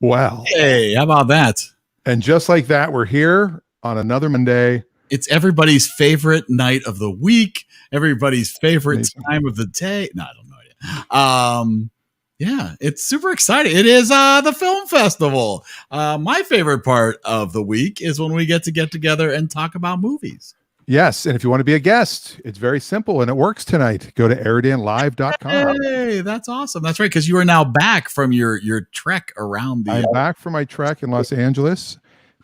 well. Hey, how about that? And just like that, we're here on another Monday. It's everybody's favorite night of the week, everybody's favorite time of the day. No, I don't know. Yeah, it's super exciting. It is the film festival. My favorite part of the week is when we get together and talk about movies. Yes, and if you want to be a guest, it's very simple, and it works tonight. Go to EriDanLive.com. Hey, that's awesome. That's right, because you are now back from your trek around the... I'm back from my trek in Los Angeles.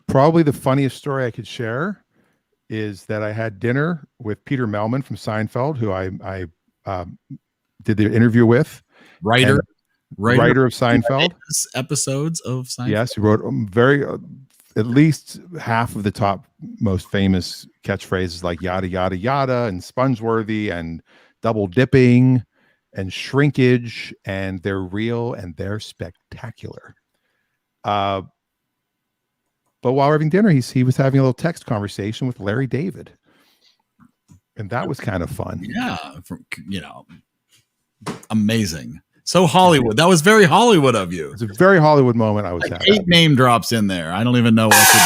Probably the funniest story I could share is that I had dinner with Peter Melman from Seinfeld, who I did the interview with. Writer of Seinfeld. Episodes of Seinfeld. Yes, he wrote at least half of the top most famous catchphrases like yada, yada, yada, and Spongeworthy, and double dipping, and shrinkage, and they're real and they're spectacular. But while we're having dinner, he was having a little text conversation with Larry David. And that was kind of fun. Yeah. Amazing. So Hollywood. That was very Hollywood of you. It's a very Hollywood moment I was having. 8 name drops in there. I don't even know what to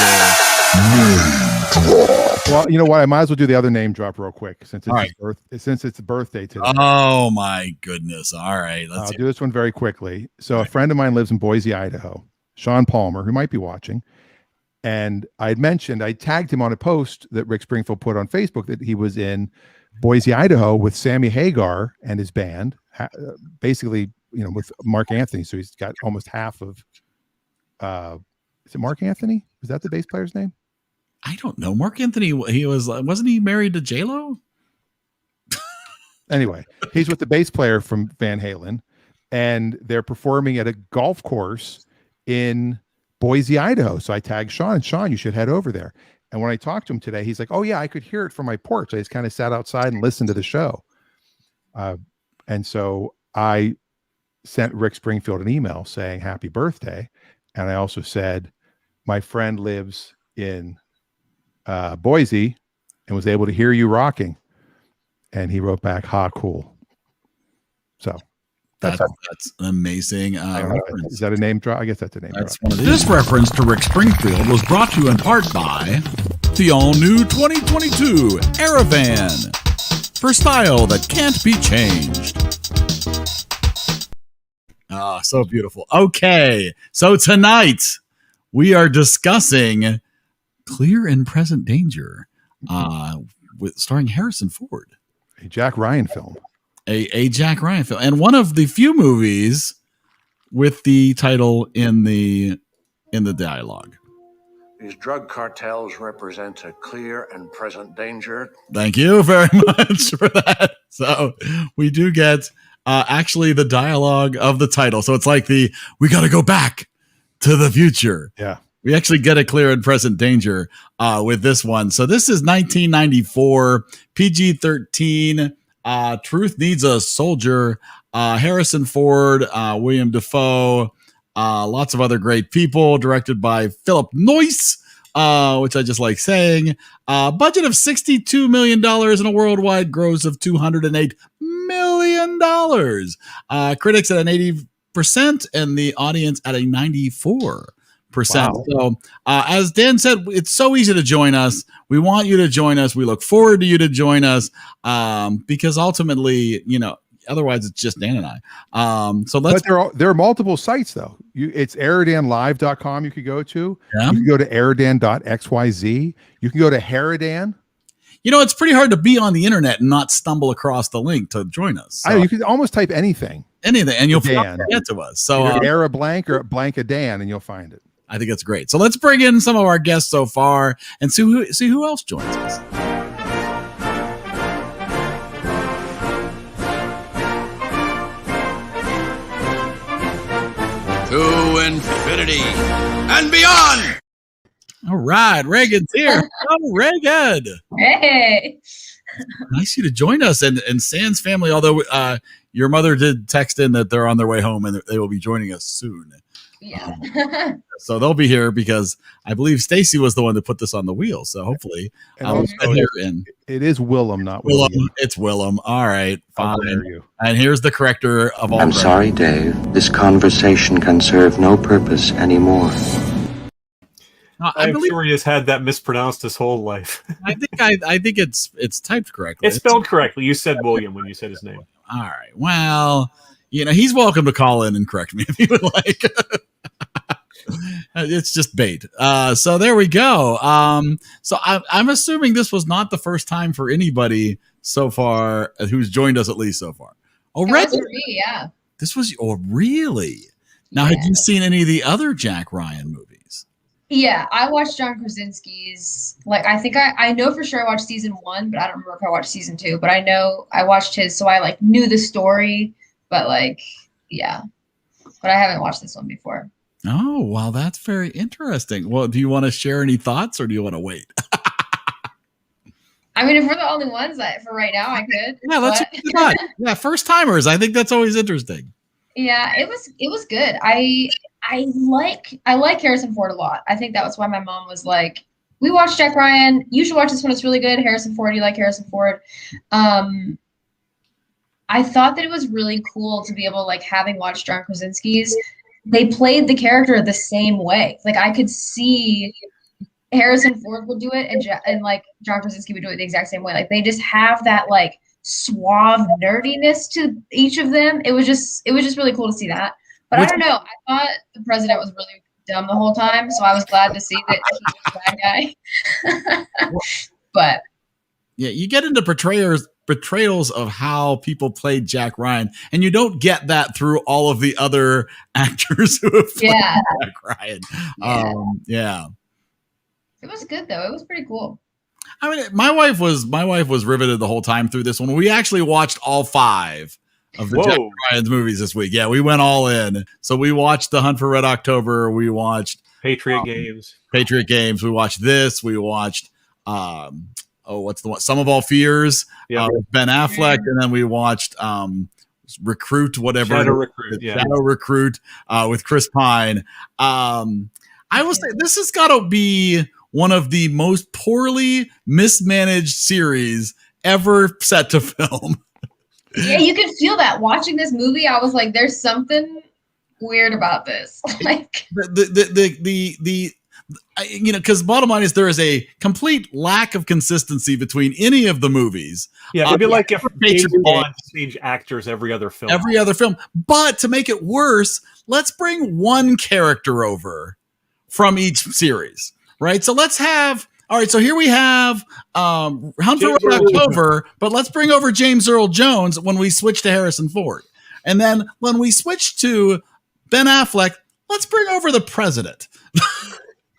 do. Well, you know what? I might as well do the other name drop real quick since it's birthday today. Oh my goodness. All right. I'll do this one very quickly. So a friend of mine lives in Boise, Idaho, Sean Palmer, who might be watching. And I tagged him on a post that Rick Springfield put on Facebook that he was in Boise, Idaho with Sammy Hagar and his band, basically, with Mark Anthony. So he's got almost half of, is it Mark Anthony? Was that the bass player's name? I don't know. Mark Anthony, wasn't he married to J-Lo? Anyway, he's with the bass player from Van Halen, and they're performing at a golf course in Boise, Idaho. So I tagged Sean, and Sean, you should head over there. And when I talked to him today, he's like, oh yeah, I could hear it from my porch. I just kind of sat outside and listened to the show. And so I sent Rick Springfield an email saying happy birthday. And I also said, my friend lives in Boise and was able to hear you rocking. And he wrote back, ha, cool. So that's amazing. Is that a name drop? I guess that's a name drop. This reference to Rick Springfield was brought to you in part by the all-new 2022 EriDan, for style that can't be changed. Ah, so beautiful. Okay, so tonight we are discussing Clear and Present Danger, starring Harrison Ford. A Jack Ryan film. A Jack Ryan film, and one of the few movies with the title in the dialogue. These drug cartels represent a clear and present danger. Thank you very much for that. So we do get actually the dialogue of the title. So it's like we got to go back to the future. Yeah. We actually get a clear and present danger with this one. So this is 1994, PG-13. Truth Needs a Soldier. Harrison Ford, William Dafoe, lots of other great people. Directed by Philip Noyce, which I just like saying. Budget of $62 million and a worldwide gross of $208 million. Critics at an 80% and the audience at a 94%. Wow. So as Dan said, it's so easy to join us. We want you to join us. We look forward to you to join us because ultimately, otherwise it's just Dan and I. But there are multiple sites though. It's EriDanLive.com you could go to. Yeah. You can go to EriDan.xyz. You can go to EriDan. It's pretty hard to be on the internet and not stumble across the link to join us. So. You can almost type anything, and you'll get to us. So Era blank or blank a Dan, and you'll find it. I think it's great. So let's bring in some of our guests so far and see who else joins us. To infinity and beyond. All right, Reagan's here. Oh, Reagan. Hey. Nice you to join us and San's family, although your mother did text in that they're on their way home and they will be joining us soon. Yeah. So they'll be here because I believe Stacey was the one that put this on the wheel. So hopefully, And we'll also, get here in. it is Willem, not Willem. William. It's Willem. All right, How fine. dare you? And here's the corrector of all. I'm sorry, Dave. This conversation can serve no purpose anymore. I'm sure he has had that mispronounced his whole life. I think it's typed correctly. It's spelled correctly. You said William when you said his name. All right. Well, he's welcome to call in and correct me if he would like. It's just bait. So there we go. So I'm assuming this was not the first time for anybody so far who's joined us, at least so far. Oh, It was for me, yeah. This was, really? Now, had you seen any of the other Jack Ryan movies? Yeah, I watched John Krasinski's. Like, I think I know for sure I watched season 1, but I don't remember if I watched season 2. But I know I watched his, so I knew the story. But yeah. But I haven't watched this one before. Oh, well, that's very interesting. Well, do you want to share any thoughts, or do you want to wait? I mean, if we're the only ones for right now, I could. Yeah, let's do that. Yeah, first timers. I think that's always interesting. Yeah, it was good. I like Harrison Ford a lot. I think that was why my mom was like, we watched Jack Ryan. You should watch this one. It's really good. Harrison Ford. You like Harrison Ford. I thought that it was really cool to be able, having watched John Krasinski's, they played the character the same way. I could see Harrison Ford would do it, and John Krasinski would do it the exact same way. They just have that suave nerdiness to each of them. It was just really cool to see that. But I don't know. I thought the president was really dumb the whole time, so I was glad to see that he was a bad guy. But yeah, you get into portrayals of how people played Jack Ryan, and you don't get that through all of the other actors who have played Jack Ryan. Yeah. It was good though. It was pretty cool. I mean, my wife was riveted the whole time through this one. We actually watched all 5 of the Jack Ryan's movies this week. Yeah, we went all in. So we watched The Hunt for Red October. We watched Patriot Games. We watched this. We watched what's the one? Some of All Fears with Ben Affleck, and then we watched Recruit, whatever. Shadow Recruit with Chris Pine. I will say this has got to be one of the most poorly mismanaged series ever set to film. Yeah, you could feel that watching this movie. I was like, "There's something weird about this." Because bottom line is there is a complete lack of consistency between any of the movies. Yeah, it'd be like if James Bond changed actors every other film. But to make it worse, let's bring one character over from each series, right? So let's have. All right, so here we have Hunt for Red October, but let's bring over James Earl Jones when we switch to Harrison Ford. And then when we switch to Ben Affleck, let's bring over the president.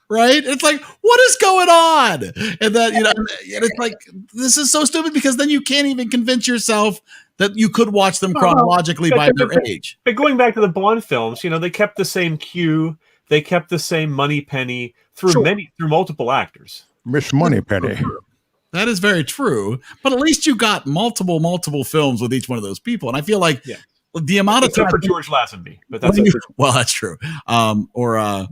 Right? It's like, what is going on? And then, and it's like, this is so stupid because then you can't even convince yourself that you could watch them chronologically by their age. But going back to the Bond films, they kept the same cue, they kept the same Moneypenny through multiple actors. Miss Moneypenny. That is very true. But at least you got multiple films with each one of those people. And I feel like the amount of time for George Lazenby, but that's well, that's true. Or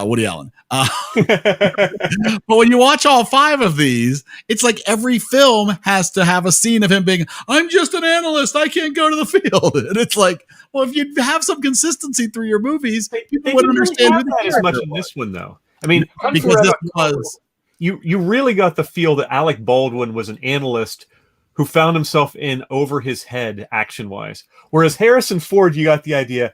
Woody Allen. But when you watch all 5 of these, it's like every film has to have a scene of him being, I'm just an analyst, I can't go to the field. And it's like, well, if you have some consistency through your movies, people would understand who that as much in this one, though. I mean, because this was you really got the feel that Alec Baldwin was an analyst who found himself in over his head action-wise. Whereas Harrison Ford, you got the idea,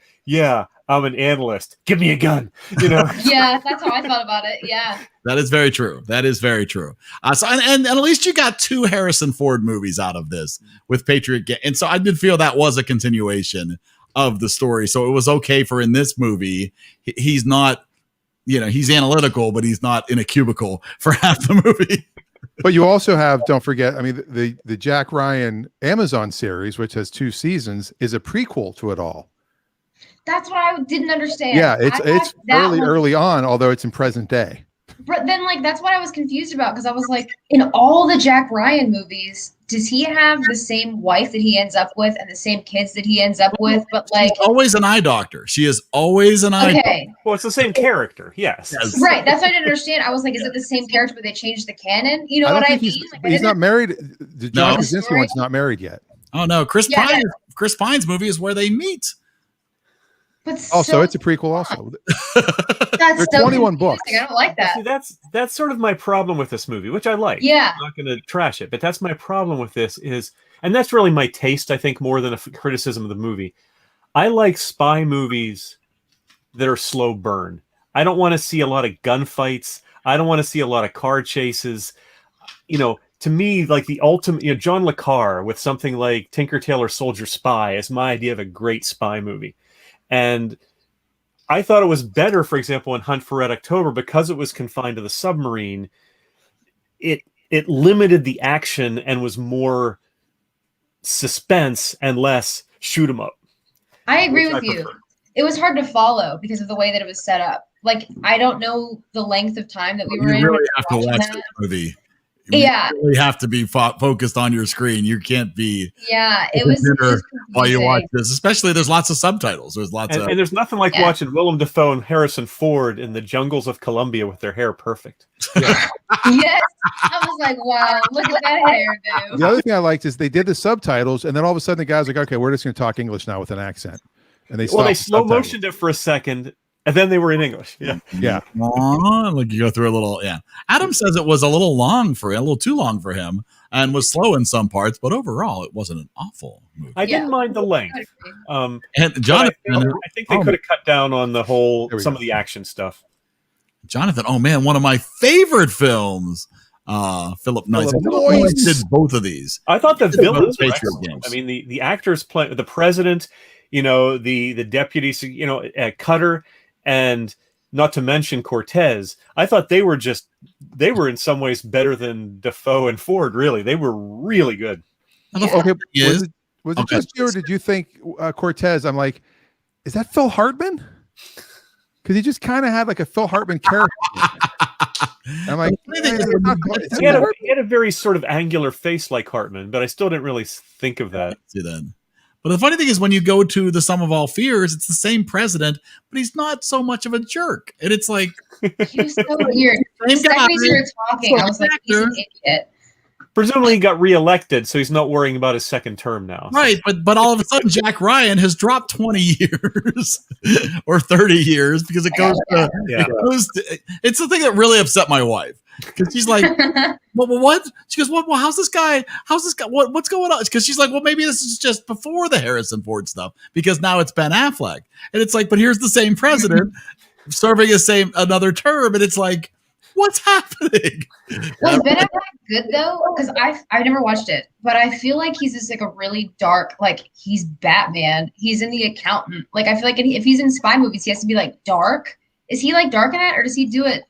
I'm an analyst. Give me a gun. Yeah, that's how I thought about it. Yeah. That is very true. So, and at least you got 2 Harrison Ford movies out of this with Patriot. And so I did feel that was a continuation of the story. So it was okay for in this movie, he's not, he's analytical, but he's not in a cubicle for half the movie. But you also have, don't forget, I mean, the Jack Ryan Amazon series, which has 2 seasons, is a prequel to it all. That's what I didn't understand. Yeah, it's early on, although it's in present day. But then, that's what I was confused about, because I was like, in all the Jack Ryan movies, does he have the same wife that he ends up with and the same kids that he ends up with? But like, she's always an eye doctor. She is always an eye doctor. okay, Well, it's the same character. Yes. right. That's what I didn't understand. I was like, is it the same character, but they changed the canon? You know what I mean? Like, He's not married. The John No. Krasinski one's not married yet. Oh no, Chris Yeah. Pine's movie is where they meet. But Also, it's a prequel. Also, that's There's so 21 confusing. books. I don't like that. See, that's sort of my problem with this movie, which I like. Yeah. I'm not going to trash it, but that's my problem with this and that's really my taste, I think, more than a criticism of the movie. I like spy movies that are slow burn. I don't want to see a lot of gunfights. I don't want to see a lot of car chases. You know, to me, like the ultimate, John le Carre with something like Tinker Tailor Soldier Spy is my idea of a great spy movie. And I thought it was better, for example, in Hunt for Red October, because it was confined to the submarine. It limited the action and was more suspense and less shoot 'em up. I agree with I you. prefer. It was hard to follow because of the way that it was set up. Like, I don't know the length of time that we were You in. really when have to we were watch watching this that. movie. Yeah. You really have to be focused on your screen. You can't be Yeah, it was while you confusing. watch this. Especially, there's lots of subtitles. There's lots of. And there's nothing like Yeah. watching Willem Dafoe and Harrison Ford in the jungles of Colombia with their hair perfect. Yes, I was like, wow, look at that hairdo. the other thing I liked is they did the subtitles, and then all of a sudden the guy's like, "Okay, we're just going to talk English now with an accent," and they Well, they stopped the slow motioned it for a second, and then they were in English. Yeah. Yeah. Like you go through a little. Yeah. Adam says it was a little too long for him, and was slow in some parts, but overall, it wasn't an awful movie. I didn't mind the length. And But Jonathan, I think they could have cut down on the whole There we some go. of the action stuff. oh man, one of my favorite films. Philip Noyce. Philip Philip Noyce Noyce. did both of these. I thought the villains were Patriot excellent. games. I mean, the actors play the president, the deputy, Cutter, and not to mention Cortez. I thought they were in some ways better than Defoe and Ford. Really, they were really good. Okay, Is- was it Okay. just you, or did you think Cortez? I'm like, is that Phil Hartman? Because he just kind of had like a Phil Hartman character. I'm like, He had a very sort of angular face like Hartman, but I still didn't really think of that. See that. But the funny thing is, when you go to the Sum of All Fears, it's the same president, but he's not so much of a jerk. And it's like, He was so weird. The Same second guy. we started talking, I was like, he's an idiot. Presumably, he got reelected, so he's not worrying about his second term now. right, but all of a sudden, Jack Ryan has dropped 20 years or 30 years because it goes to, Yeah. it's the thing that really upset my wife. Because she's like, well, what? She goes, well, how's this guy? What's going on? Because she's like, well, maybe this is just before the Harrison Ford stuff, because now it's Ben Affleck. And it's like, but here's the same president serving another term. And it's like, what's happening? Was Ben Affleck good though? Because I've never watched it, but I feel like he's just like a really dark, like he's Batman. He's in The Accountant. Like I feel like if he's in spy movies, he has to be like dark. Is he like dark in it, or does he do it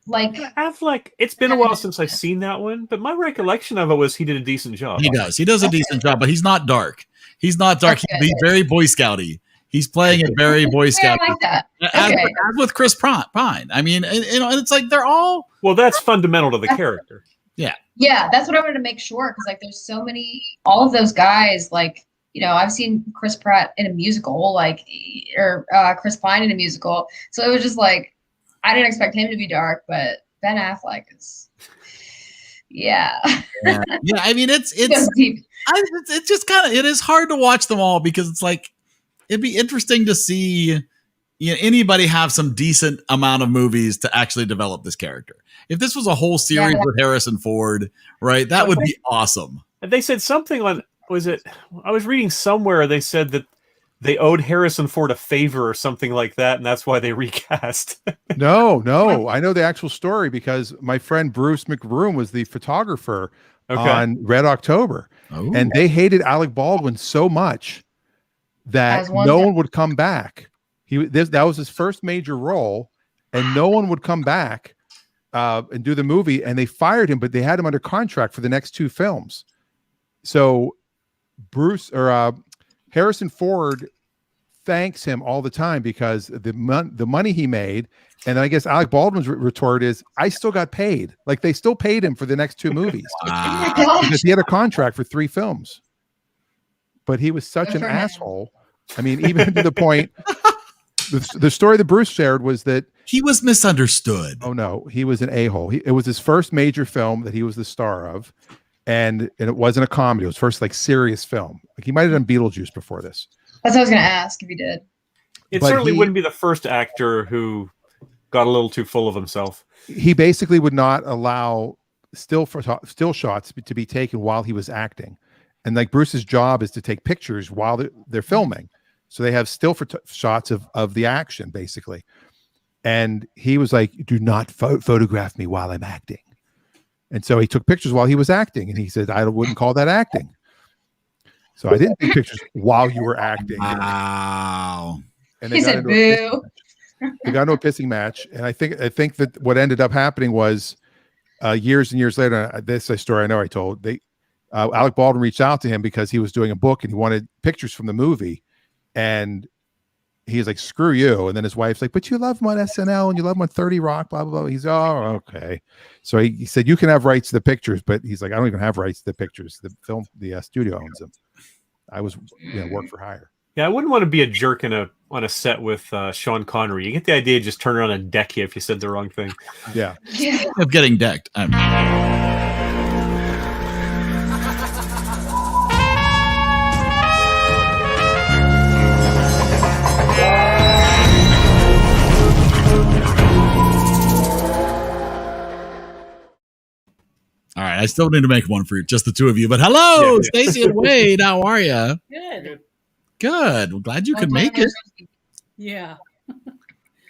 like? Affleck, it's been a while since I've seen that one, but my recollection of it was he did a decent job. He does. He does a decent job, but he's not dark. He's not dark. Okay. He's very Boy Scouty. He's playing it very Boy Yeah, Scout. I like that. As, Okay. as with Chris Pine. I mean, and it's like they're all. Well, that's fundamental to the character. Yeah, that's what I wanted to make sure, because like there's so many, all of those guys, like, I've seen Chris Pratt in a musical, like, or Chris Pine in a musical. So it was just like, I didn't expect him to be dark, but Ben Affleck is, yeah. Yeah, I mean, it's Deep. it's just kind of, it is hard to watch them all because it's like, it'd be interesting to see anybody have some decent amount of movies to actually develop this character. If this was a whole series with Harrison Ford, right, that would be awesome. And they said something on, I was reading somewhere, they said that they owed Harrison Ford a favor or something like that, and that's why they recast. No, I know the actual story because my friend Bruce McBroom was the photographer on Red October, Oh. and they hated Alec Baldwin so much that no one would come back. That was his first major role, and no one would come back and do the movie, and they fired him, but they had him under contract for the next two films. So Harrison Ford thanks him all the time because the money he made And then I guess Alec Baldwin's retort is, I still got paid. Like they still paid him for the next 2 movies because he had a contract for 3 films. But he was such an asshole. I mean, even to the point, the story that Bruce shared was that he was misunderstood. Oh no, he was an a-hole. It was his first major film that he was the star of, and it wasn't a comedy. It was first like serious film. Like he might have done Beetlejuice before this. That's what I was going to ask if he did. It certainly wouldn't be the first actor who got a little too full of himself. He basically would not allow still shots to be taken while he was acting. And like Bruce's job is to take pictures while they're filming. So they have still shots of the action, basically. And he was like, do not photograph me while I'm acting. And so he took pictures while he was acting. And he said, I wouldn't call that acting. So I didn't take pictures while you were acting. Wow. And he said, boo. They got into a pissing match. And I think that what ended up happening was years and years later, this is a story I know I told, Alec Baldwin reached out to him because he was doing a book and he wanted pictures from the movie. And he's like, screw you. And then his wife's like, but you love him on SNL and you love him on 30 Rock, blah, blah, blah. He's, oh, okay. So he said, you can have rights to the pictures, but he's like, I don't even have rights to the pictures. The studio owns them. I was, work for hire. Yeah, I wouldn't want to be a jerk on a set with Sean Connery. You get the idea, just turn around and deck you if you said the wrong thing. Yeah. Of getting decked. All right, I still need to make one for just the 2 of you, but hello, Stacey and Wade. How are you? Good. We're glad you could make it. Yeah.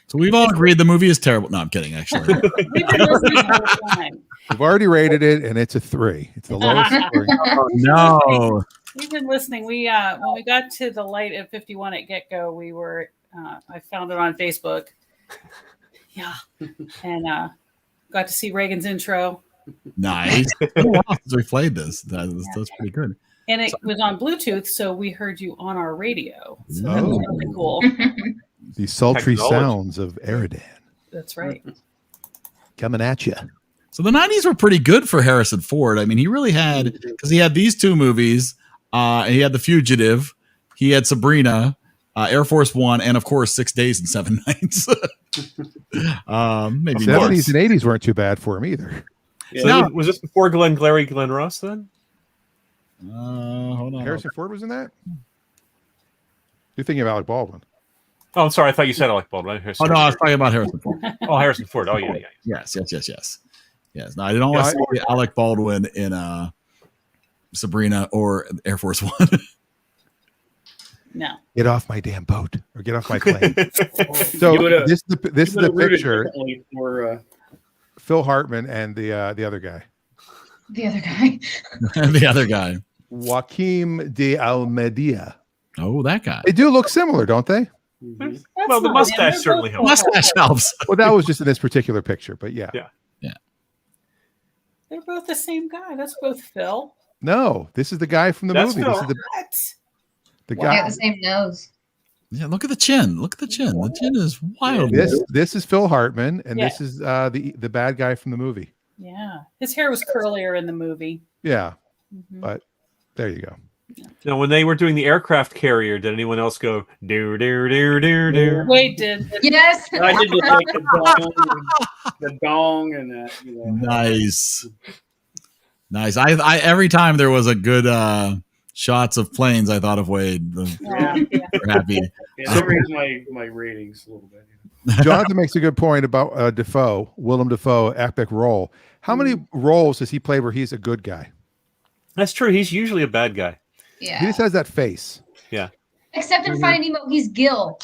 So we've all agreed the movie is terrible. No, I'm kidding, actually. We've been listening all the time. We've already rated it, and it's a 3. It's the lowest scoring. No. We've been listening. We when we got to the light at 51 at get-go, we were I found it on Facebook. Yeah. And got to see Reagan's intro. Nice. We played this. That's pretty good. And it was on Bluetooth, so we heard you on our radio. So that was really cool. The sultry sounds of EriDan. That's right. Coming at you. So the 90s were pretty good for Harrison Ford. I mean, he really had, because he had these 2 movies. He had The Fugitive. He had Sabrina, Air Force One, and of course 6 Days and 7 Nights. Maybe 70s and 80s weren't too bad for him either. Yeah. So was this before Glenn Ross then? Hold on. Harrison Ford was in that? You're thinking of Alec Baldwin. Oh, I'm sorry. I thought you said Alec Baldwin. No, I was talking about Harrison Ford. Oh, Harrison Ford. Oh, yeah. Yes. Yes. No, I didn't want to see Alec Baldwin in Sabrina or Air Force One. No. Get off my damn boat or get off my plane. So this is the picture. Phil Hartman and the other guy. The other guy. The other guy. Joaquim de Almeida. Oh, that guy. They do look similar, don't they? Mm-hmm. Well, the mustache certainly helps. Mustache helps. Well, that was just in this particular picture, but yeah. They're both the same guy. That's both Phil. No, this is the guy from the movie. Phil. This is the guy. They have the same nose. Yeah, look at the chin. The chin is wild. This is Phil Hartman, and this is the bad guy from the movie. Yeah, his hair was curlier in the movie. Yeah, but there you go. Now, when they were doing the aircraft carrier, did anyone else go do? Wade did. Yes. I did like the dong and that. You know. Nice. I every time there was a good shots of planes, I thought of Wade. Happy. Yeah, that raised my ratings a little bit. Jonathan makes a good point about Willem Dafoe, epic role. How many roles has he played where he's a good guy? That's true. He's usually a bad guy. Yeah. He just has that face. Yeah. Except in Finding Nemo, he's Gil.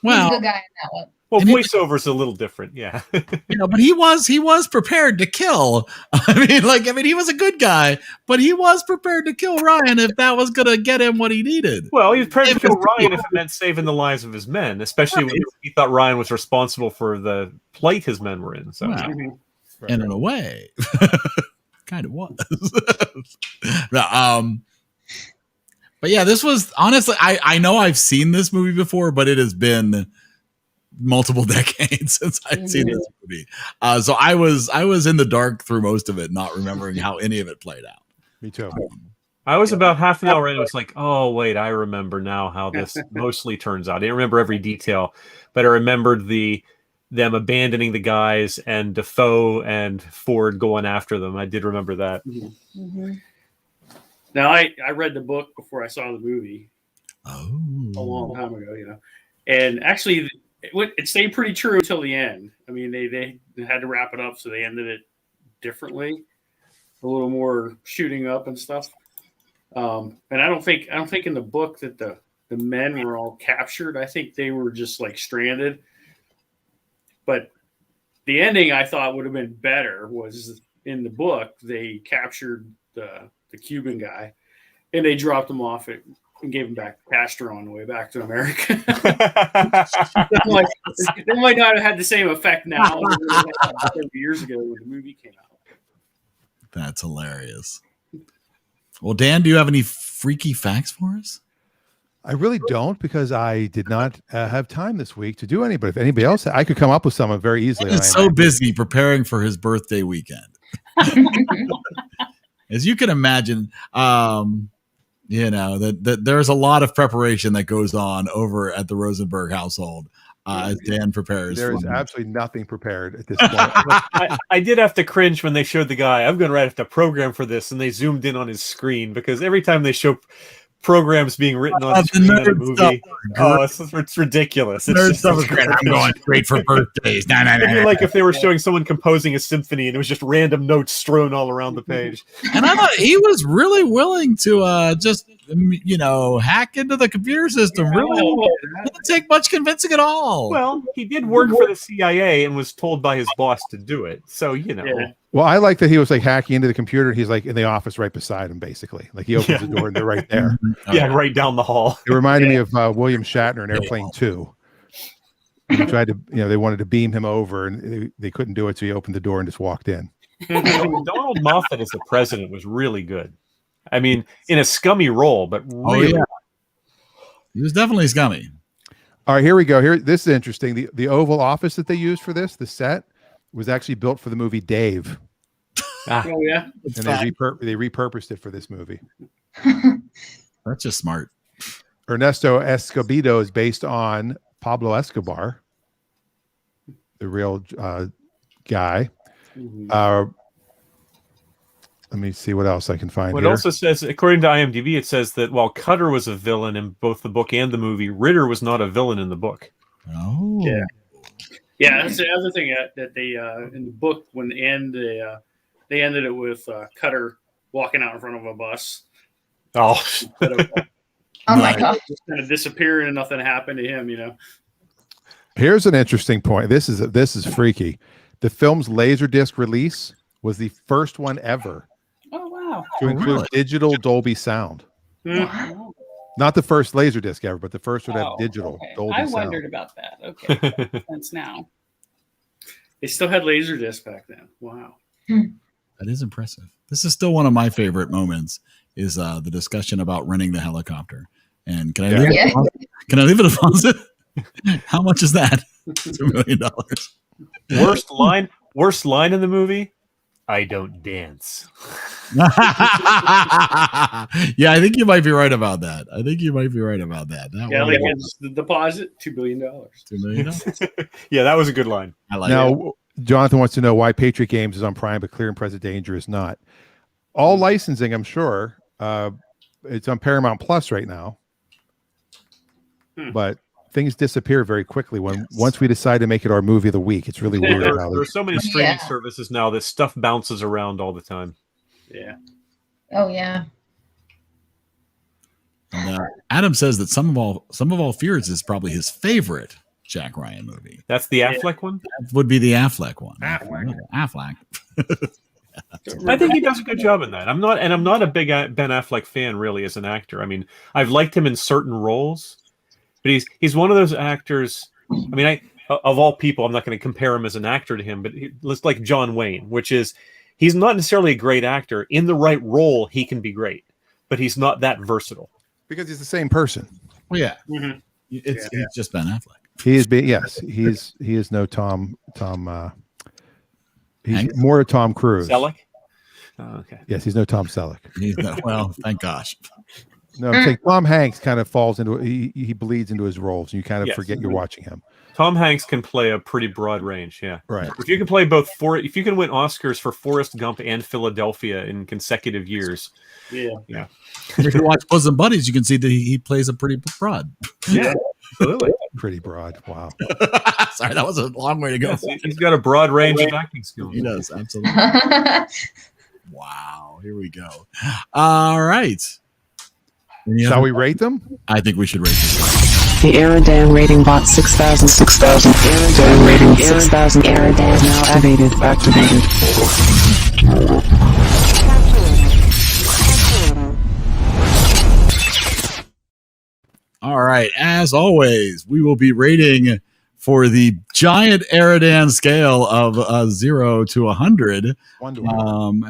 Well, he's a good guy in that one. Well, voiceover's a little different, yeah. But he was prepared to kill. I mean, he was a good guy, but he was prepared to kill Ryan if that was going to get him what he needed. Well, he was prepared to kill Ryan if it meant saving the lives of his men, especially when he thought Ryan was responsible for the plight his men were in. So, and in a way, kind of was. But yeah, this was honestly, I know I've seen this movie before, but it has been multiple decades since I'd seen this movie. So I was in the dark through most of it, not remembering how any of it played out. Me too. I was about half an hour in. It was like, oh wait, I remember now how this mostly turns out. I didn't remember every detail, but I remembered them abandoning the guys and Defoe and Ford going after them. I did remember that. Now I read the book before I saw the movie. Oh, a long time ago, and actually it stayed pretty true until the end. I mean, they had to wrap it up, so they ended it differently, a little more shooting up and stuff. And I don't think in the book that the men were all captured. I think they were just like stranded. But the ending I thought would have been better was in the book they captured the Cuban guy and they dropped him off and gave him back to Castro on the way back to America. They might not have had the same effect now as 30 years ago when the movie came out. That's hilarious. Well, Dan, do you have any freaky facts for us? I really don't, because I did not have time this week to do any. But if anybody else, I could come up with some very easily. He's so busy preparing for his birthday weekend. As you can imagine, that there's a lot of preparation that goes on over at the Rosenberg household as Dan prepares. There is absolutely nothing prepared at this point. I did have to cringe when they showed the guy. I'm going to have to program for this, and they zoomed in on his screen, because every time they show programs being written on the screen of the movie, it's ridiculous. It's just stuff is great. I'm going straight for birthdays. It'd be like if they were showing someone composing a symphony and it was just random notes strewn all around the page. And I thought he was really willing to just hack into the computer system. Really didn't take much convincing at all. Well, he did work for the CIA and was told by his boss to do it. So Well, I like that he was like hacking into the computer. And he's like in the office right beside him, basically. Like he opens the door and they're right there. Right down the hall. It reminded me of William Shatner in Airplane 2. He tried to, they wanted to beam him over, and they couldn't do it, so he opened the door and just walked in. Donald Moffat as the president was really good. I mean, in a scummy role, but really, he was definitely scummy. All right, here we go. Here, this is interesting. The Oval Office that they used for this, the set, was actually built for the movie Dave. Oh yeah, and they repurposed it for this movie. That's just smart. Ernesto Escobedo is based on Pablo Escobar, the real guy. Let me see what else I can find. It also says, according to IMDb, it says that while Cutter was a villain in both the book and the movie, Ritter was not a villain in the book. Oh, yeah. That's the other thing that they in the book when they ended it with Cutter walking out in front of a bus. Oh, oh my God! Just kind of disappearing and nothing happened to him. Here's an interesting point. This is freaky. The film's Laserdisc release was the first one ever. Oh wow! To include digital Dolby sound. Wow. Not the first Laserdisc ever, but the first one to have digital Dolby I sound. wondered about that. Okay, since now they still had Laserdisc back then. Wow, that is impressive. This is still one of my favorite moments. Is the discussion about renting the helicopter? And can I leave it? Can I leave it a How much is that? $2 million. Worst line in the movie. I don't dance. Yeah, I think you might be right about that. Like it's the deposit, $2 billion. $2 million. Yeah, that was a good line. I like now, Jonathan wants to know why Patriot Games is on Prime, but Clear and Present Danger is not. All licensing, I'm sure. It's on Paramount Plus right now. But things disappear very quickly once we decide to make it our movie of the week. It's really weird. There are so many streaming services now that stuff bounces around all the time. Yeah. Oh yeah. And, Adam says that some of all fears is probably his favorite Jack Ryan movie. That's the Affleck one? That would be the Affleck one. Affleck. I think he does a good job in that. I'm not a big Ben Affleck fan really as an actor. I mean, I've liked him in certain roles, but he's one of those actors. I mean, of all people, I'm not going to compare him as an actor to him, but it's like John Wayne, which is he's not necessarily a great actor. In the right role, he can be great, but he's not that versatile. Because he's the same person. Well, yeah. He's just Ben Affleck. He is being he is no Tom. He's Hanks? more Tom Cruise. Selleck? Oh, okay. Yes, he's no Tom Selleck. Well, thank gosh. No, I'm saying Tom Hanks kind of falls into he bleeds into his roles, and you kind of Yes. forget you're watching him. Tom Hanks can play a pretty broad range. Yeah. Right. If you can play both if you can win Oscars for Forrest Gump and Philadelphia in consecutive years. Yeah. If you watch Bosom Buddies, you can see that he plays a pretty broad. Yeah. Absolutely. Pretty broad. Wow. Sorry, that was a long way to go. Yes, he's got a broad range of acting skills. He does, absolutely. Wow. Here we go. All right. Shall we rate them? I think we should rate this. The EriDan rating bot 6000. EriDan rating 6000. EriDan now activated. All right. As always, we will be rating for the giant EriDan scale of 0 to 100.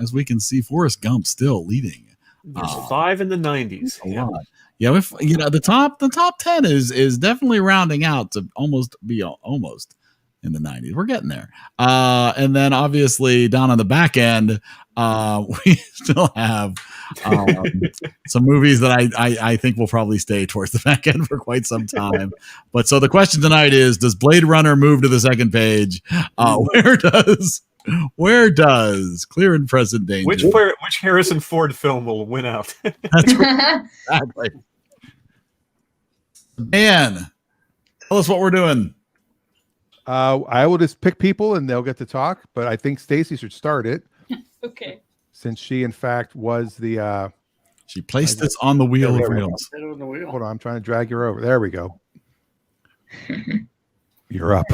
As we can see, Forrest Gump still leading. There's 5 in the 90s. A lot. Yeah, if the top 10 is definitely rounding out to almost in the 90s. We're getting there. And then obviously down on the back end, we still have some movies that I think will probably stay towards the back end for quite some time. But so the question tonight is, does Blade Runner move to the second page? Where does Clear and Present Danger? Which Harrison Ford film will win out? That's right. Exactly. Dan, tell us what we're doing. I will just pick people and they'll get to talk, but I think Stacey should start it. Okay. Since she, in fact, was the. She placed this on the wheel of wheels. Hold on, I'm trying to drag her over. There we go. You're up.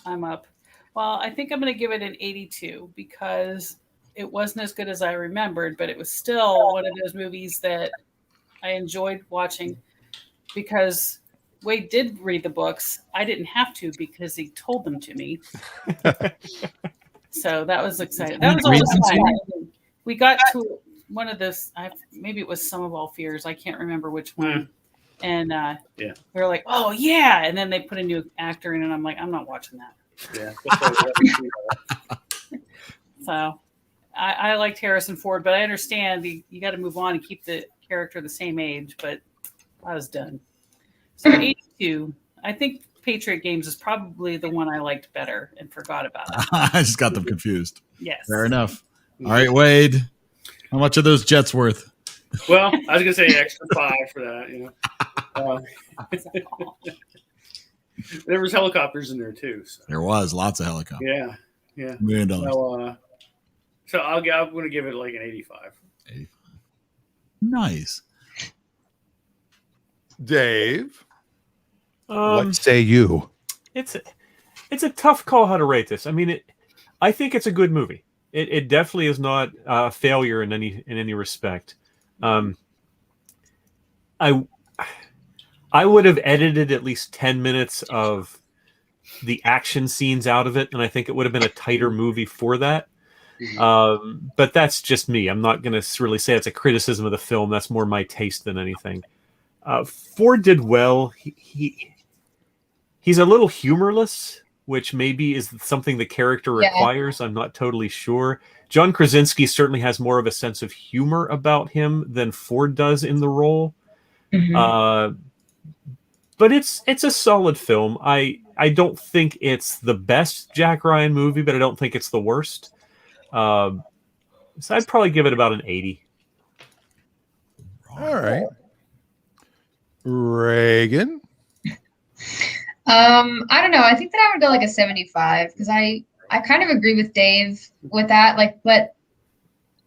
I'm up. Well, I think I'm going to give it an 82 because it wasn't as good as I remembered, but it was still one of those movies that I enjoyed watching because Wade did read the books. I didn't have to because he told them to me. So that was exciting. That was all the time. We got to one of those, maybe it was Sum of All Fears. I can't remember which one. And we were like, oh, yeah. And then they put a new actor in, and I'm like, I'm not watching that. Yeah. So I liked Harrison Ford, but I understand you got to move on and keep the character the same age, but I was done. So 82, I think Patriot Games is probably the one I liked better and forgot about it. I just got them confused. Yes. Fair enough. All right, Wade, how much are those jets worth? Well, I was going to say extra 5 for that, There was helicopters in there too. So. There was lots of helicopters. Yeah. $1 million. So I'm going to give it like an 85. 85. Nice. Dave, what say you? It's a tough call how to rate this. I mean, I think it's a good movie. It definitely is not a failure in any respect. I would have edited at least 10 minutes of the action scenes out of it, and I think it would have been a tighter movie for that. But that's just me. I'm not going to really say it's a criticism of the film. That's more my taste than anything. Ford did well. He's a little humorless, which maybe is something the character requires. I'm not totally sure. John Krasinski certainly has more of a sense of humor about him than Ford does in the role. But it's a solid film. I don't think it's the best Jack Ryan movie, but I don't think it's the worst. So I'd probably give it about an 80. All right. Reagan? I don't know. I think that I would go like a 75 because I kind of agree with Dave with that. But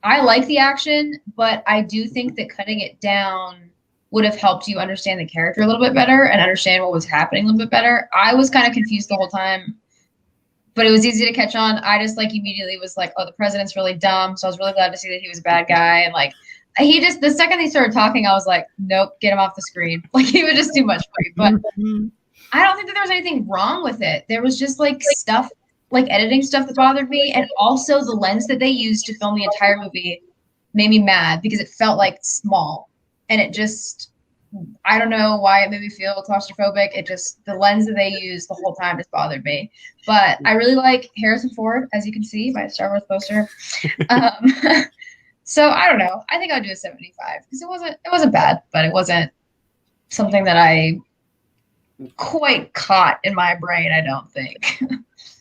I like the action, but I do think that cutting it down would have helped you understand the character a little bit better and understand what was happening a little bit better. I was kind of confused the whole time, but it was easy to catch on. I just immediately was like, oh, the president's really dumb. So I was really glad to see that he was a bad guy. And the second they started talking, I was like, nope, get him off the screen. He was just too much for you. But I don't think that there was anything wrong with it. There was just stuff, editing stuff that bothered me. And also the lens that they used to film the entire movie made me mad because it felt small. And it just, I don't know why it made me feel claustrophobic. It just, the lens that they used the whole time just bothered me. But I really like Harrison Ford, as you can see by Star Wars poster. So I don't know. I think I'll do a 75 because it wasn't bad, but it wasn't something that I quite caught in my brain, I don't think.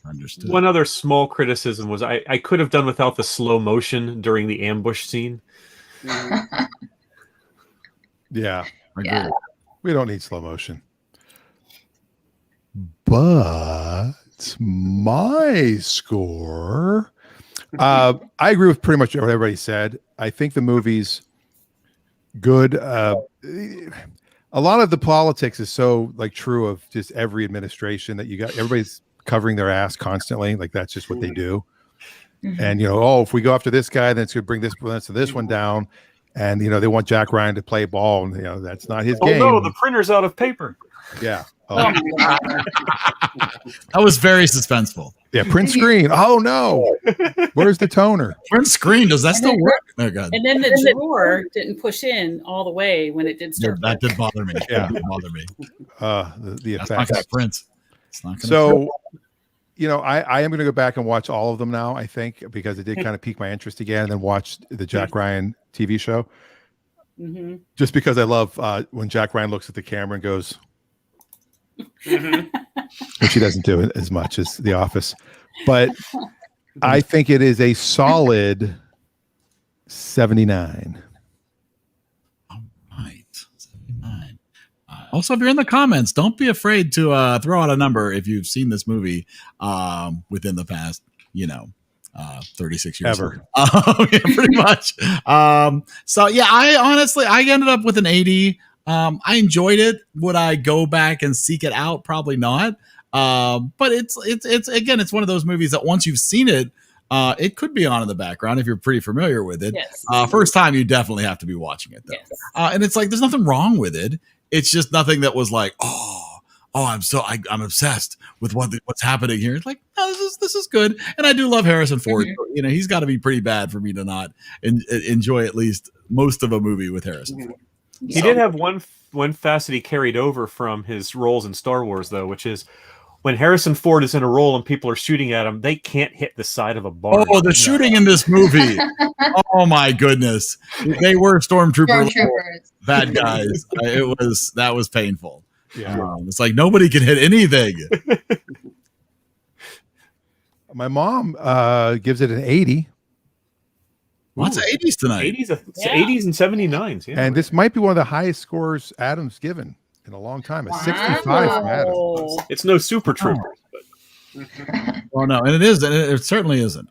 Understood. One other small criticism was I could have done without the slow motion during the ambush scene. Yeah. Yeah. We don't need slow motion. But my score, I agree with pretty much what everybody said. I think the movie's good. A lot of the politics is so like true of just every administration that you got. Everybody's covering their ass constantly. Like that's just what they do. And if we go after this guy, then it's going to bring this one down. And they want Jack Ryan to play ball, and that's not his game. Oh no, the printer's out of paper. Yeah. That was very suspenseful. Yeah, print screen. Oh no, where's the toner? Print screen. Does that still work? Oh god. And then the drawer didn't push in all the way when it did start. That did bother me. Yeah, that did bother me. The That's not effects. gonna print. It's not gonna So, I am going to go back and watch all of them now. I think because it did kind of pique my interest again, and then watch the Jack Ryan TV show. Just because I love when Jack Ryan looks at the camera and goes, which he doesn't do it as much as The Office, but I think it is a solid 79. All right, 79. Also, if you're in the comments, don't be afraid to throw out a number if you've seen this movie within the past, 36 years. Ever. Yeah, pretty much. So yeah, I ended up with an 80. I enjoyed it. Would I go back and seek it out? Probably not. But it's again, it's one of those movies that once you've seen it, it could be on in the background if you're pretty familiar with it. Yes. First time, you definitely have to be watching it though. Yes. And it's like there's nothing wrong with it. It's just nothing that was like, I'm obsessed with what's happening here. It's like, no, this is good, and I do love Harrison Ford. He's got to be pretty bad for me to not enjoy at least most of a movie with Harrison Ford. He did have one facet he carried over from his roles in Star Wars, though, which is when Harrison Ford is in a role and people are shooting at him, they can't hit the side of a barn. Oh, the shooting in this movie! Oh my goodness, they were stormtroopers, bad guys. That was painful. Yeah, it's like nobody can hit anything. My mom gives it an 80. Lots of 80s tonight. 80s and 79s. Yeah. And this might be one of the highest scores Adam's given in a long time. A 65 from Adam. It's no Super Troopers. Oh no, and it is. And it certainly isn't.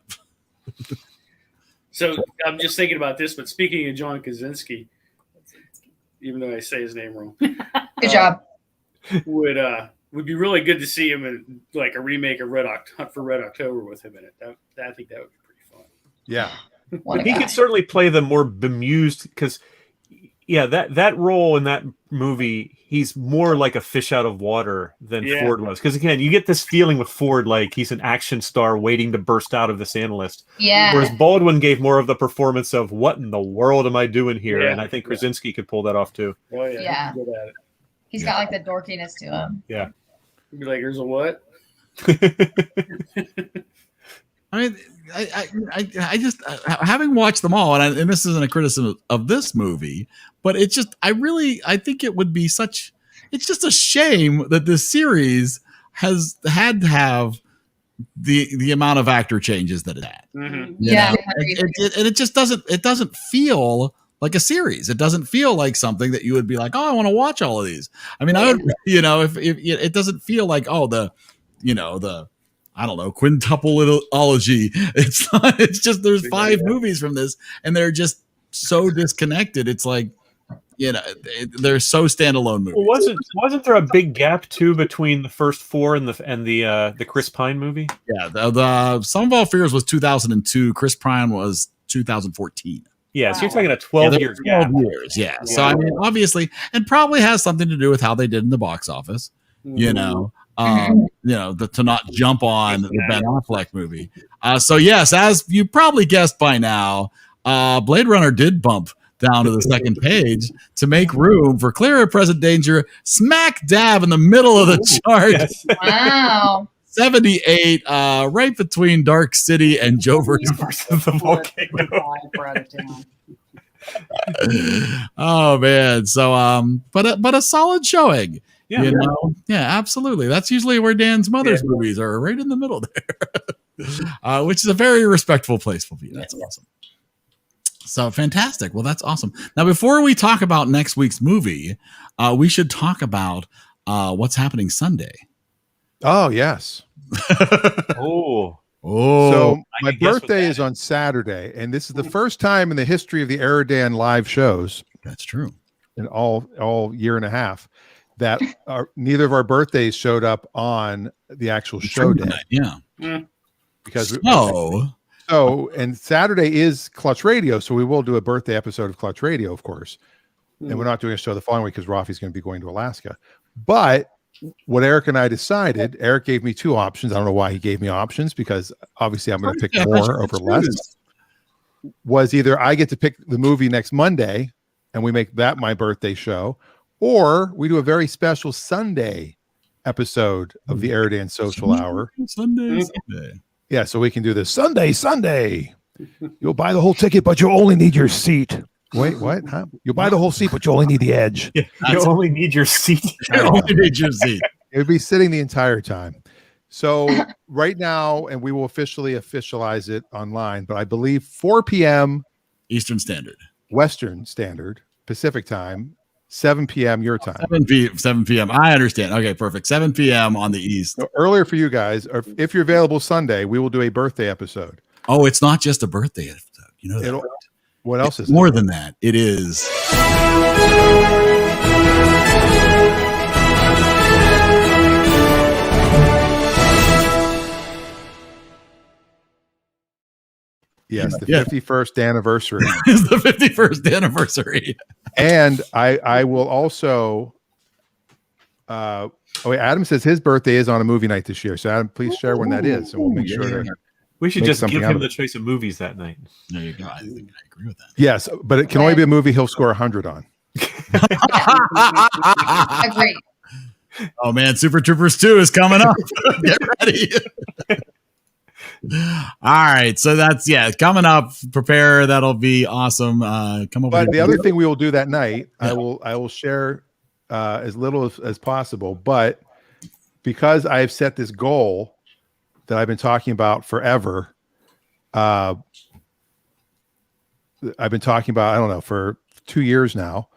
So I'm just thinking about this, but speaking of John Krasinski, even though I say his name wrong, Good job. Would be really good to see him in like a remake of Hunt for Red October with him in it. I think that would be pretty fun. Yeah. But he could certainly play the more bemused because, that role in that movie, he's more like a fish out of water than Ford was. Because again, you get this feeling with Ford like he's an action star waiting to burst out of this analyst. Yeah. Whereas Baldwin gave more of the performance of what in the world am I doing here? Yeah. And I think Krasinski could pull that off too. Oh yeah. Yeah. He's good at it. He's got like the dorkiness to him. Yeah. He'd be like, "Here's a what?" I mean, I just having watched them all, and this isn't a criticism of this movie, but it's just I think it would be it's just a shame that this series has had to have the amount of actor changes that it had. Mm-hmm. Yeah, and it just doesn't feel like a series. It doesn't feel like something that you would be like, oh, I want to watch all of these. I mean, I would, if it doesn't feel like, oh, the I don't know, quintupleology. It's not, it's just, there's 5 movies from this and they're just so disconnected. It's like, they're so standalone movies. Well, wasn't there a big gap too between the first 4 and the Chris Pine movie? Yeah. The Sum of All Fears was 2002. Chris Pine was 2014. Yeah, so you're talking a 12-year gap. 12 years, yeah. So, I mean, obviously, and probably has something to do with how they did in the box office, to not jump on the Ben Affleck movie. So, yes, as you probably guessed by now, Blade Runner did bump down to the second page to make room for clear and present danger, smack dab in the middle of the chart. Yes. Wow. 78, right between Dark City and Joe versus the volcano. Brought it down. Oh man, so but a solid showing. Yeah. You know, yeah, absolutely. That's usually where Dan's mother's movies are, right in the middle there, which is a very respectful place for me. That's awesome. So fantastic. Well, that's awesome. Now, before we talk about next week's movie, we should talk about what's happening Sunday. Oh, yes. Oh. So my I can guess what birthday that is on Saturday, and this is the first time in the history of the EriDan live shows. That's true. In all year and a half, that neither of our birthdays showed up on the actual show day. Yeah. Because and Saturday is Clutch Radio, so we will do a birthday episode of Clutch Radio, of course. And we're not doing a show the following week because Rafi's going to be going to Alaska. But what Eric and I decided, Eric gave me two options. I don't know why he gave me options, because obviously I'm going to pick more over less. Was either I get to pick the movie next Monday and we make that my birthday show, or we do a very special Sunday episode of the EriDan Social Hour. Sunday. Yeah, so we can do this Sunday. You'll buy the whole ticket, but you only need your seat. Wait, what? Huh? You'll buy the whole seat, but you only need the edge. Yeah, you only need your seat. You only need your seat. It would be sitting the entire time. So right now, and we will officialize it online, but I believe 4 p.m. Eastern Standard, Western Standard, Pacific time, 7 p.m. your time. 7 p.m. I understand. Okay, perfect. 7 p.m. on the East. So earlier for you guys, or if you're available Sunday, we will do a birthday episode. Oh, it's not just a birthday episode. You know that. What else is more than that? It is. Yes, the 51st anniversary. It's the 51st anniversary. And I will also Adam says his birthday is on a movie night this year. So Adam, please share when that is, and we'll make sure to we should make just something give out him of the it. choice of movies that night. There you go. I think I agree with that. Yes, but it can only be a movie he'll score 100 on. Agree. Oh man, Super Troopers 2 is coming up. Get ready. All right, so that's coming up. Prepare, that'll be awesome. Come up. But the other thing we will do that night, I will share as little as possible. But because I have set this goal that I've been talking about forever, I've been talking about, I don't know, for 2 years now,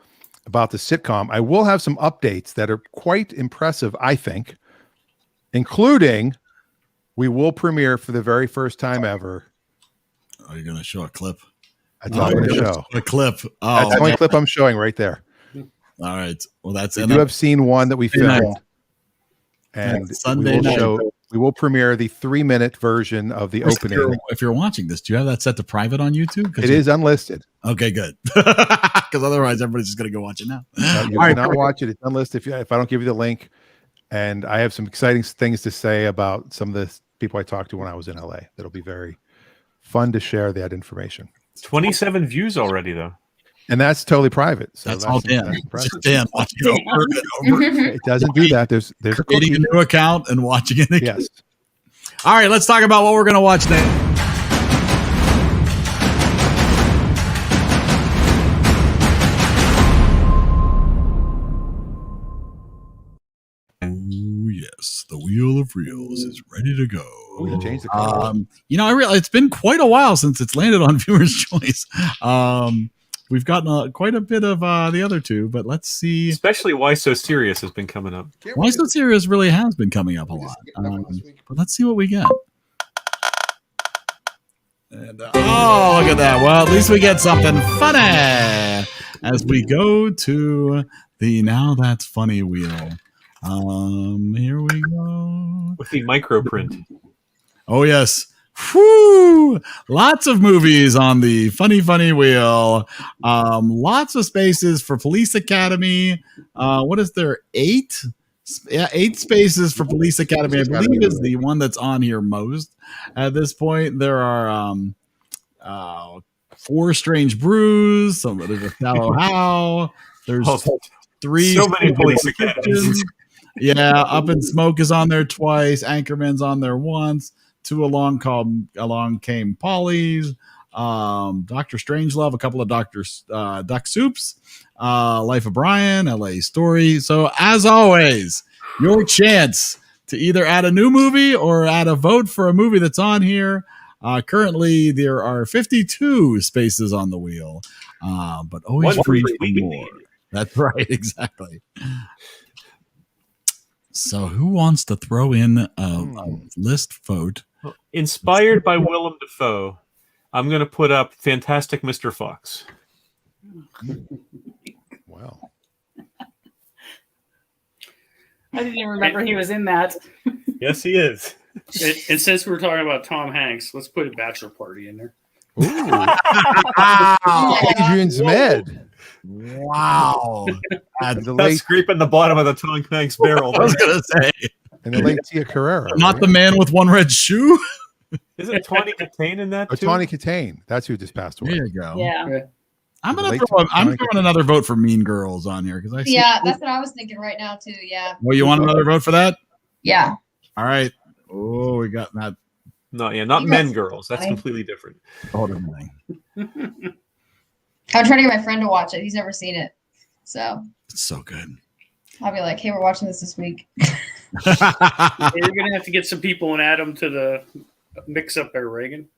about the sitcom. I will have some updates that are quite impressive, I think, including we will premiere for the very first time ever. Are you going to show a clip? That's all I'm going to show. A clip. Oh, that's the only clip I'm showing right there. All right. Well, that's you have seen one that we filmed. And Sunday night. We will premiere the 3-minute version of the opening. If you're watching this, do you have that set to private on YouTube? It is unlisted. Okay, good. Because otherwise, everybody's just going to go watch it now. No, you cannot watch it. It's unlisted if I don't give you the link. And I have some exciting things to say about some of the people I talked to when I was in LA. That'll be very fun to share that information. 27 views already, though. And that's totally private. So that's all Dan. That's just Dan watching it over and over. It doesn't do that. There's creating a new account and watching it again. Yes. All right, let's talk about what we're going to watch then. Oh yes, the Wheel of Reels is ready to go. Oh, you changed the color. I realize it's been quite a while since it's landed on Viewer's Choice. We've gotten quite a bit of the other two, but let's see. Especially Why So Serious has been coming up. Why So Serious really has been coming up a lot. But let's see what we get. And, oh, look at that. Well, at least we get something funny as we go to the Now That's Funny wheel. Here we go. With the microprint. Oh, yes. Whew! Lots of movies on the funny wheel. Lots of spaces for Police Academy. What is there? 8? Yeah, 8 spaces for Police Academy. I believe is the one that's on here most at this point. There are 4 strange brews. There's a shallow how. There's 3. So many police academies. Yeah, Up in Smoke is on there twice. Anchorman's on there once. 2 Along Came Polly's. Dr. Strangelove, a couple of Duck Soups. Life of Brian, LA Story. So as always, your chance to either add a new movie or add a vote for a movie that's on here. Currently, there are 52 spaces on the wheel, but always free for more. That's right, exactly. So who wants to throw in a list vote? Inspired by Willem Dafoe, I'm going to put up Fantastic Mr. Fox. Wow. I didn't even remember he was in that. Yes, he is. And since we're talking about Tom Hanks, let's put a bachelor party in there. Adrian's Med. Wow. That's scraping the bottom of the Tom Hanks barrel. I was going to say. And the late Tia Carrera. Not the man with one red shoe. Isn't Tawny Katane in that too? Tawny Katane. That's who just passed away. There you go. Yeah. I'm throwing another vote for Mean Girls on here because I see. Yeah, that's what I was thinking right now too. Yeah. Well, you want another vote for that? Yeah. All right. Oh, we got that. Not Men Girls. That's completely different. Hold on. I'm trying to get my friend to watch it. He's never seen it, so it's so good. I'll be like, "Hey, we're watching this week." You're gonna have to get some people and add them to the mix up there, Reagan.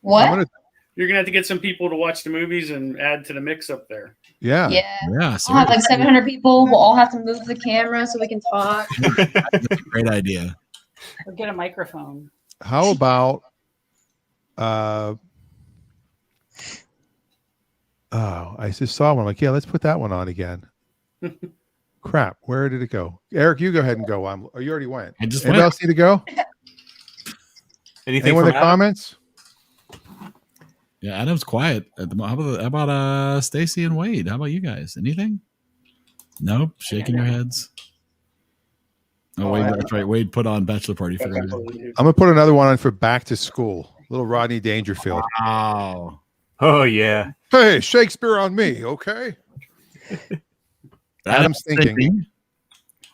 What? You're gonna have to get some people to watch the movies and add to the mix up there. Yeah. Yeah. I'll have like 700 people. We'll all have to move the camera so we can talk. That's a great idea. Or get a microphone. How about I just saw one. I'm like, yeah, let's put that one on again. Crap, where did it go? Eric, you go ahead and go. You already went. Anybody else need to go? Anyone in the comments? Yeah, Adam's quiet. How about Stacey and Wade? How about you guys? Anything? Nope. Shaking your heads. Oh, Wade, that's right. Wade put on Bachelor Party for I'm gonna put another one on for Back to School. Little Rodney Dangerfield. Wow. Oh yeah. Hey, Shakespeare on me, okay? Adam's thinking.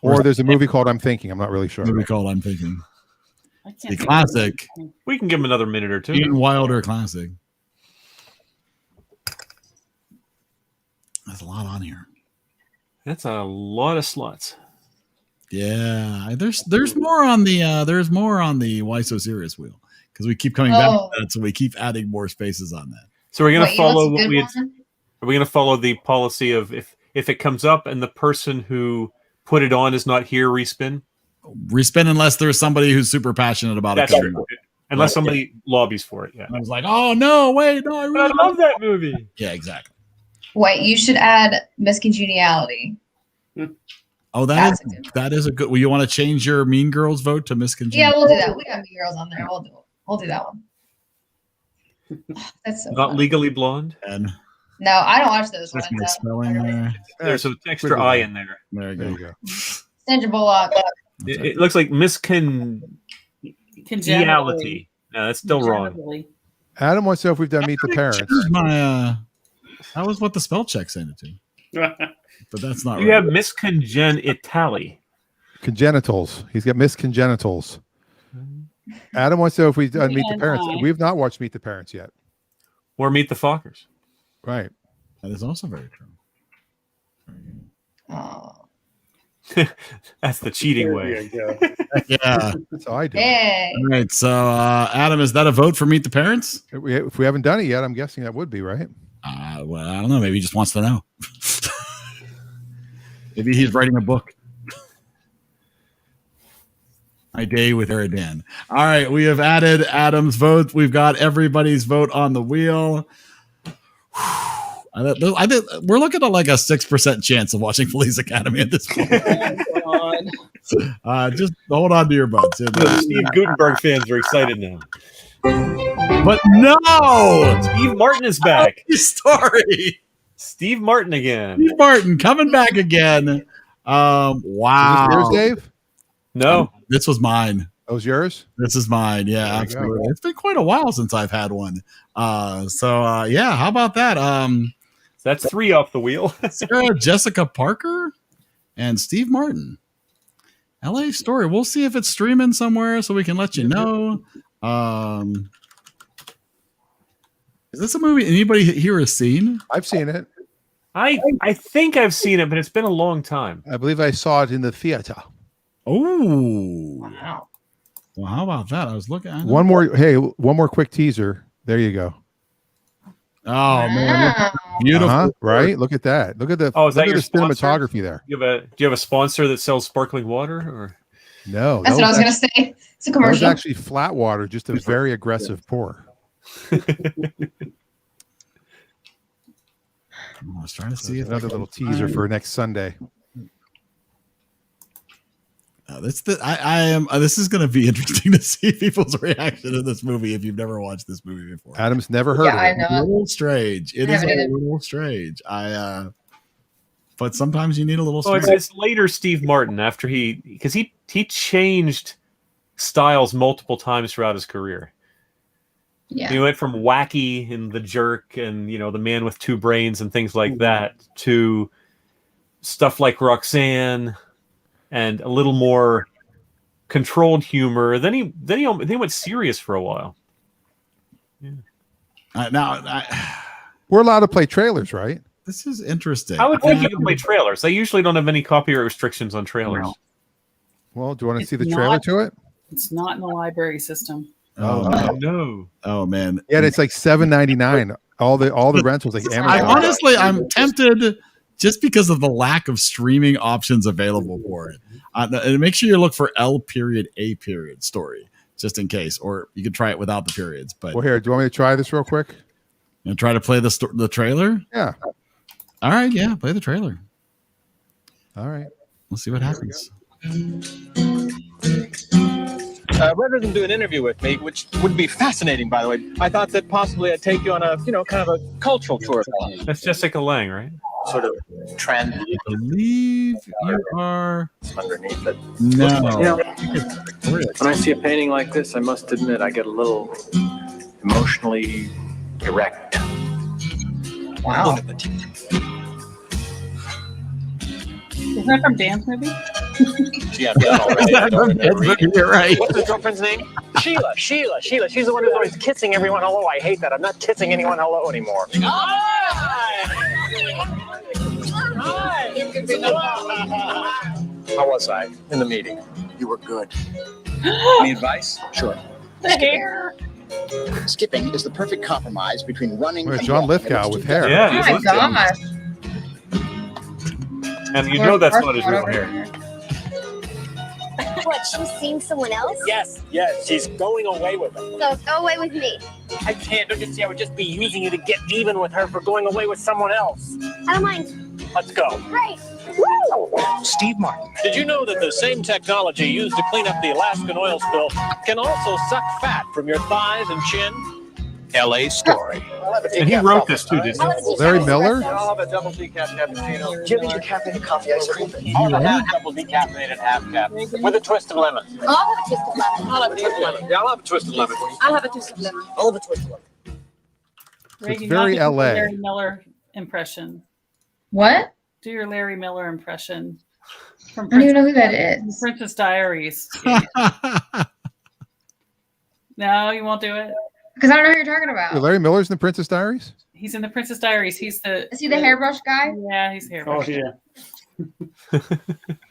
Or there's a movie called I'm Thinking. I'm not really sure. Movie called I'm Thinking. The classic. We can give him another minute or two. Gene Wilder classic. There's a lot on here. That's a lot of slots. Yeah, there's more on the Why So Serious wheel because we keep coming back to that, so we keep adding more spaces on that. So we're gonna follow what we had. Are we gonna follow the policy of if it comes up and the person who put it on is not here, respin unless there's somebody who's super passionate about it. Unless somebody lobbies for it. Yeah. I was like, oh no, wait, no, I love that movie. Yeah, exactly. Wait, you should add Miscongeniality. Oh, that is a good. Well, you want to change your Mean Girls vote to Miscongeniality? Yeah, we'll do that. We got Mean Girls on there. We'll do that one. That's so not fun. Legally Blonde. And no, I don't watch those ones. my spelling there. There's an extra I in there. There you go. Sandra Bullock. It looks like Miscongeniality. No, that's still wrong. Adam wants to know if we've done Meet the Parents. That was what the spell check sent it to. But that's not You have miscongenitally. Congenitals. He's got miscongenitals. Adam wants to know if we've done Meet the Parents. We've not watched Meet the Parents yet. Or Meet the Fockers. Right. That is also very true. Oh. That's the cheating way. Yeah. That's how I do. Hey. All right. So, Adam, is that a vote for Meet the Parents? If we haven't done it yet, I'm guessing that would be, right? Well, I don't know. Maybe he just wants to know. Maybe he's writing a book. My Day with EriDan. All right, we have added Adam's vote. We've got everybody's vote on the wheel. I think we're looking at like a 6% chance of watching Police Academy at this point. Just hold on to your butts. Steve Gutenberg fans are excited now. But no! Steve Martin is back. Story. Steve Martin again. Steve Martin coming back again. Wow. Is this yours, Dave? No. This was mine. That was yours? This is mine. Yeah, There you absolutely. go. It's been quite a while since I've had one. Yeah, how about that? That's 3 off the wheel. Sarah Jessica Parker and Steve Martin. LA Story. We'll see if it's streaming somewhere so we can let you know. Is this a movie anybody here has seen? I've seen it. I think I've seen it, but it's been a long time. I believe I saw it in the theater. Oh. Wow. Well, how about that? I was looking at One more quick teaser. There you go. Oh man. Wow. Beautiful. Right? Look at that. Look at the Oh, is that look at your the sponsor? cinematography there. Do you have a sponsor that sells sparkling water? Or No. That's what I was going to say. It's a That was commercial. actually flat water, just a very aggressive pour. I was trying to see if Another little teaser for next Sunday. This is going to be interesting to see people's reaction to this movie if you've never watched this movie before. Adam's never heard Yeah, of I it. know. A little strange. It I is haven't a either. little strange. But sometimes you need a little Oh, strange. it's later Steve Martin after because he changed styles multiple times throughout his career. Yeah. He went from wacky and the jerk and the man with 2 brains and things like that to stuff like Roxanne and a little more controlled humor. Then he went serious for a while. Yeah. We're allowed to play trailers, right? This is interesting. I would think you can play trailers. They usually don't have any copyright restrictions on trailers. No. Well, do you want to It's see the trailer not- to it? It's not in the library system. Oh, no. Oh man. Yeah, it's like $7.99. All the rentals like Amazon. I'm tempted just because of the lack of streaming options available for it. And make sure you look for L.A. story just in case, or you can try it without the periods. But Well, here, do you want me to try this real quick? and try to play the trailer. Yeah. All right, yeah, play the trailer. All right. We'll see what happens. Rather than do an interview with me, which would be fascinating, by the way, I thought that possibly I'd take you on a, kind of a cultural tour. That's Jessica Lange, right? Sort of trend. I believe you are Underneath it. no. When I see a painting like this, I must admit I get a little emotionally erect. Wow. Is that from Dan's movie? Yeah, I've done already. You're right. What's his girlfriend's name? Sheila. She's the one who's always kissing everyone hello. I hate that. I'm not kissing anyone hello anymore. How was I in the meeting? You were good. Any advice? Sure. The hair. Skipping is the perfect compromise between running Where's and John walking. Lithgow with hair? Yeah. Oh my gosh. And you know that's not his real hair. What, she's seeing someone else? Yes, she's going away with him. So go away with me. I can't. Don't you see? I would just be using you to get even with her for going away with someone else. I don't mind. Let's go. Great. Steve Martin. Did you know that the same technology used to clean up the Alaskan oil spill can also suck fat from your thighs and chin? LA Story. And he wrote this too, didn't he? Larry Miller? I'll have a double decaf cappuccino. Do you have any decaffeinated coffee ice cream? I'll have a double decaffeinated half cap with a twist of lemon. I'll have a twist of lemon. I'll have a twist of lemon. Yeah, I'll have a twist of lemon. I'll have a twist of lemon. I'll have a twist of lemon. Reagan, very now do LA. your Larry Miller impression. What? Do your Larry Miller impression from I don't even know who that is. Princess Diaries. No, you won't do it. Because I don't know who you're talking about. Larry Miller's in the Princess Diaries? He's in the Princess Diaries. He's the. Is he the hairbrush guy? Yeah, he's the hairbrush.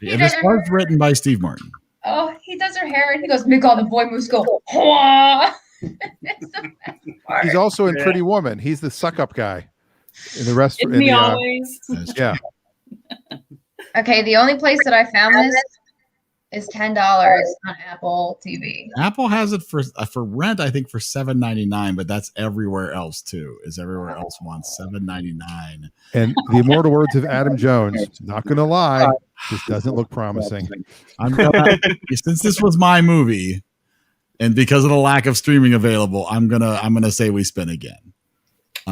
Yeah, this was written by Steve Martin. Oh, he does her hair and he goes, make all the boy moves go, Hwah! It's the best part. He's also in Pretty Woman. He's the suck-up guy in the restaurant. Isn't he always? Yeah. Okay, the only place that I found this is $10 on Apple TV. Apple has it for rent, I think, for $7.99, but that's everywhere else too. Is everywhere else wants $7.99? And the immortal words of Adam Jones, not going to lie, this doesn't look promising. I'm gonna, since this was my movie, and because of the lack of streaming available, I'm gonna say we spin again.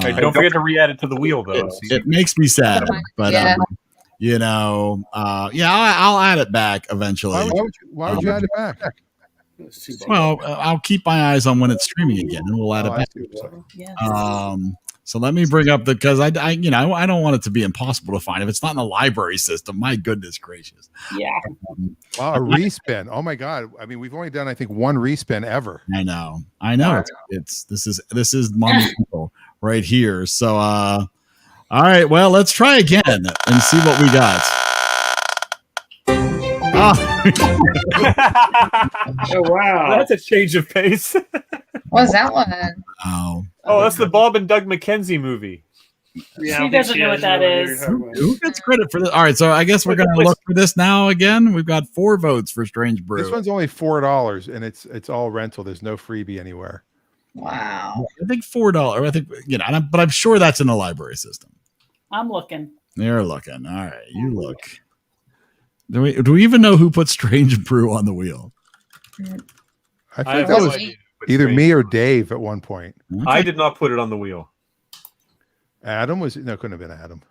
Hey, don't forget to re-add it to the wheel, though. It makes me sad, but Yeah. I'll add it back eventually. Why would you add it back? Well, I'll keep my eyes on when it's streaming again, and we'll add it back. Yes. So let me bring up because I don't want it to be impossible to find if it's not in the library system. My goodness gracious! Yeah. Wow, a respin. Oh my God! I mean, we've only done I think one respin ever. I know. This is monumental right here. So all right, well, let's try again and see what we got. Oh wow, That's a change of pace. What was that one? Oh, that's the Bob and Doug McKenzie movie. Yeah, She doesn't know what that is. Who gets credit for this? All right, so I guess we're going to look for this now again. We've got 4 votes for Strange Brew. This one's only $4, and it's all rental. There's no freebie anywhere. Wow. I think $4. I think but I'm sure that's in the library system. I'm looking. You're looking. All right, you look. Do we even know who put Strange Brew on the wheel? I think that was either me or Dave at one point. I did not put it on the wheel. Adam couldn't have been Adam.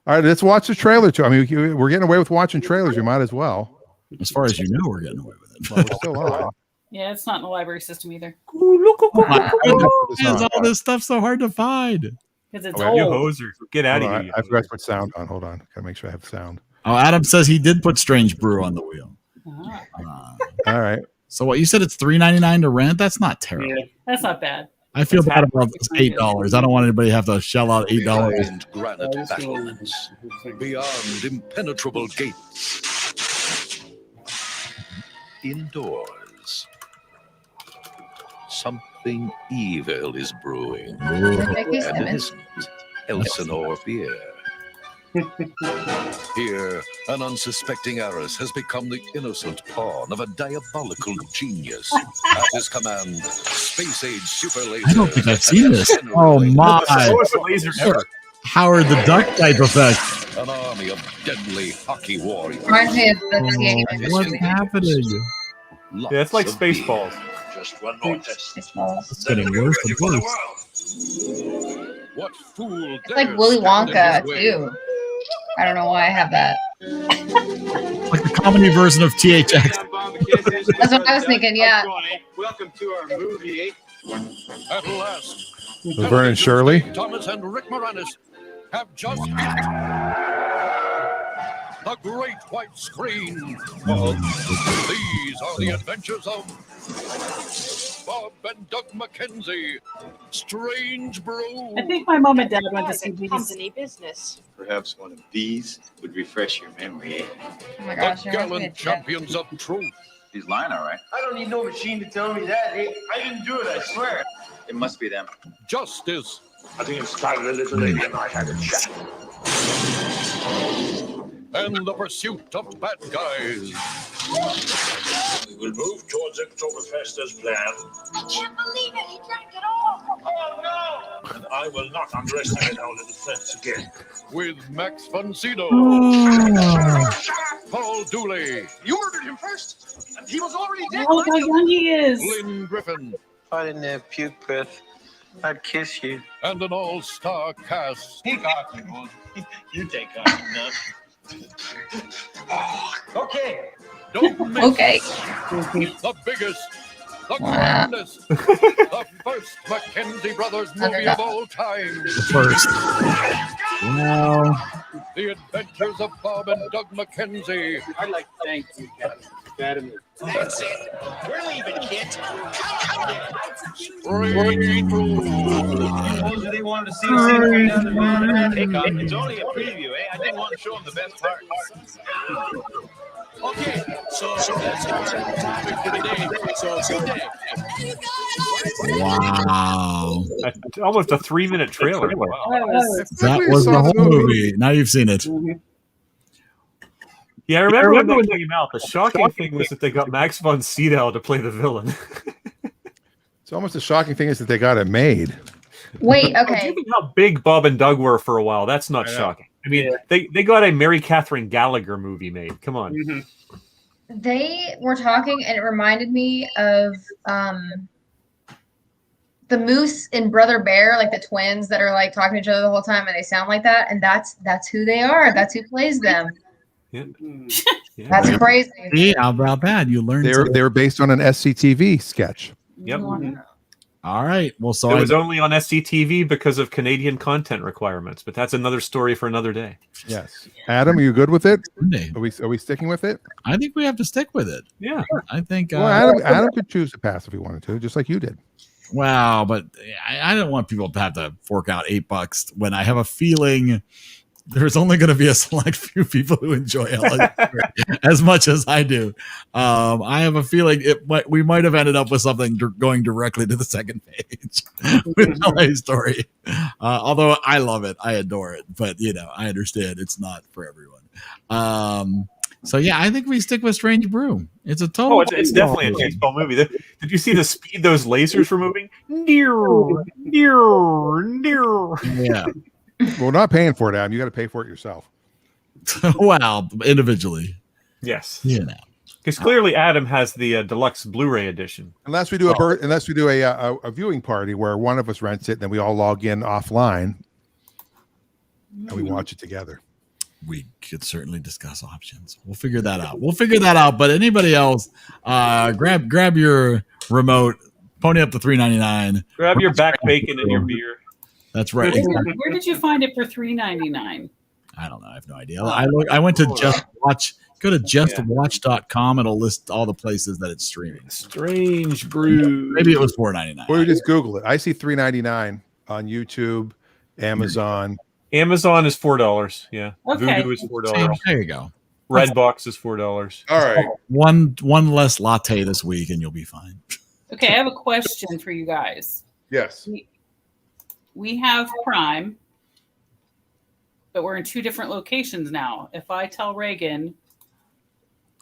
All right, let's watch the trailer too. I mean, we're getting away with watching trailers. We might as well. As far as you know, we're getting away with it. Well, we're still on. Yeah, it's not in the library system either. Why is all this stuff so hard to find? Because it's You old. hoser. Get out of here. I forgot to put sound on. Hold on. Gotta make sure I have sound. Oh, Adam says he did put Strange Brew on the wheel. All right. So what you said it's $3.99 to rent? That's not terrible. Yeah, that's not bad. I feel bad about this $8. I don't want anybody to have to shell out $8. Behind granite battlements, beyond impenetrable gates, indoors, something evil is brewing, and it isn't Elsinore beer. Here, an unsuspecting heiress has become the innocent pawn of a diabolical genius. At his command, space-age super lasers. I don't think I've seen this. Oh my! Laser ever. Howard the Duck type effect. An army of deadly hockey warriors. Reminds me of the game. What's happening? Yeah, it's like Spaceballs. Just one more test. It's getting worse and worse. What fool It's like Willy Wonka too. I don't know why I have that. Like the comedy version of THX. That's what I was thinking. Yeah. Welcome to our movie. At last, Vernon Shirley. Thomas and Rick Moranis have just the great white screen. These are the adventures of Bob and Doug McKenzie, Strange Brew. I think my mom and dad went to see these. Company business. Perhaps one of these would refresh your memory, eh? Oh my gosh. The it reminds me gallant of Jeff. champions of truth. He's lying, all right. I don't need no machine to tell me that. Hey, I didn't do it, I swear. It must be them. Justice. I think it started a little lady and I had a chat. And the pursuit of bad guys. We will move towards Oktoberfest as planned. I can't believe it. He drank it all. Oh no! And I will not underestimate our little friends again. With Max Foncino. Paul Dooley. You murdered him first, and he was already dead. Oh, look how young he is. Lynn Griffin. If I didn't have puke breath, I'd kiss you. And an all-star cast. Take off, you fool. You take off enough. Okay. Don't miss Okay. the biggest, the Wow. grandest, the first Mackenzie Brothers movie of all time. The first. Wow. The Adventures of Bob and Doug McKenzie. I'd like to thank you, Captain. Academy. That's it. We're leaving, kid. Strange Brew. They wanted to see us in down the mountain. It's only a preview, eh? I didn't want to show them the best part. Okay, so that's our topic for today. So good day. Wow. Almost a 3-minute trailer. Wow. That was the whole movie. Now you've seen it. Yeah, I remember when that came out. The shocking thing was that they got Max von Sydow to play the villain. It's almost a shocking thing is that they got it made. Wait. Okay. Given how big Bob and Doug were for a while, that's not shocking. I mean, they got a Mary Catherine Gallagher movie made. Come on. Mm-hmm. They were talking, and it reminded me of the Moose and Brother Bear, like the twins that are like talking to each other the whole time, and they sound like that. And that's who they are. That's who plays them. Yeah. That's crazy. See, how about that? You learned. They were based on an SCTV sketch. Yep. All right. Well, so it was only on SCTV because of Canadian content requirements, but that's another story for another day. Yes. Adam, are you good with it? Monday. Are we sticking with it? I think we have to stick with it. Yeah. I think. Well, Adam could choose to pass if he wanted to, just like you did. Wow, but I don't want people to have to fork out $8 when I have a feeling there's only going to be a select few people who enjoy LA as much as I do. I have a feeling we might have ended up with something going directly to the second page with LA Story. Although I love it, I adore it, but I understand it's not for everyone. So yeah, I think we stick with Strange Brew. It's a total. Oh, it's definitely a baseball movie. Did you see the speed those lasers were moving? Near. Yeah. Well, we're not paying for it, Adam. You got to pay for it yourself. Wow, individually. Yes. Because clearly Adam has the deluxe Blu-ray edition. Unless we do a viewing party where one of us rents it, then we all log in offline and we watch it together. We could certainly discuss options. We'll figure that out. But anybody else, grab your remote, pony up to $3.99. Grab your back bacon and your beer. That's right. Exactly. Where did you find it for $3.99? I don't know. I have no idea. I went to Just Watch. Go to justwatch.com. It'll list all the places that it's streaming. Strange Brew. Maybe it was $4.99. Or you just Google it. I see $3.99 on YouTube, Amazon. Amazon is $4. Yeah. Okay. Vudu is $4. There you go. Redbox is $4. All right. One less latte this week, and you'll be fine. Okay, I have a question for you guys. Yes. We have Prime, but we're in two different locations now. If I tell Reagan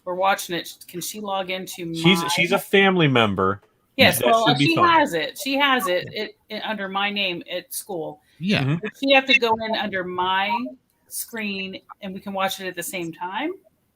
we're watching it, can she log into She's a family member. Yes, well, she has it. She has it under my name at school. Yeah. Mm-hmm. Does she have to go in under my screen and we can watch it at the same time?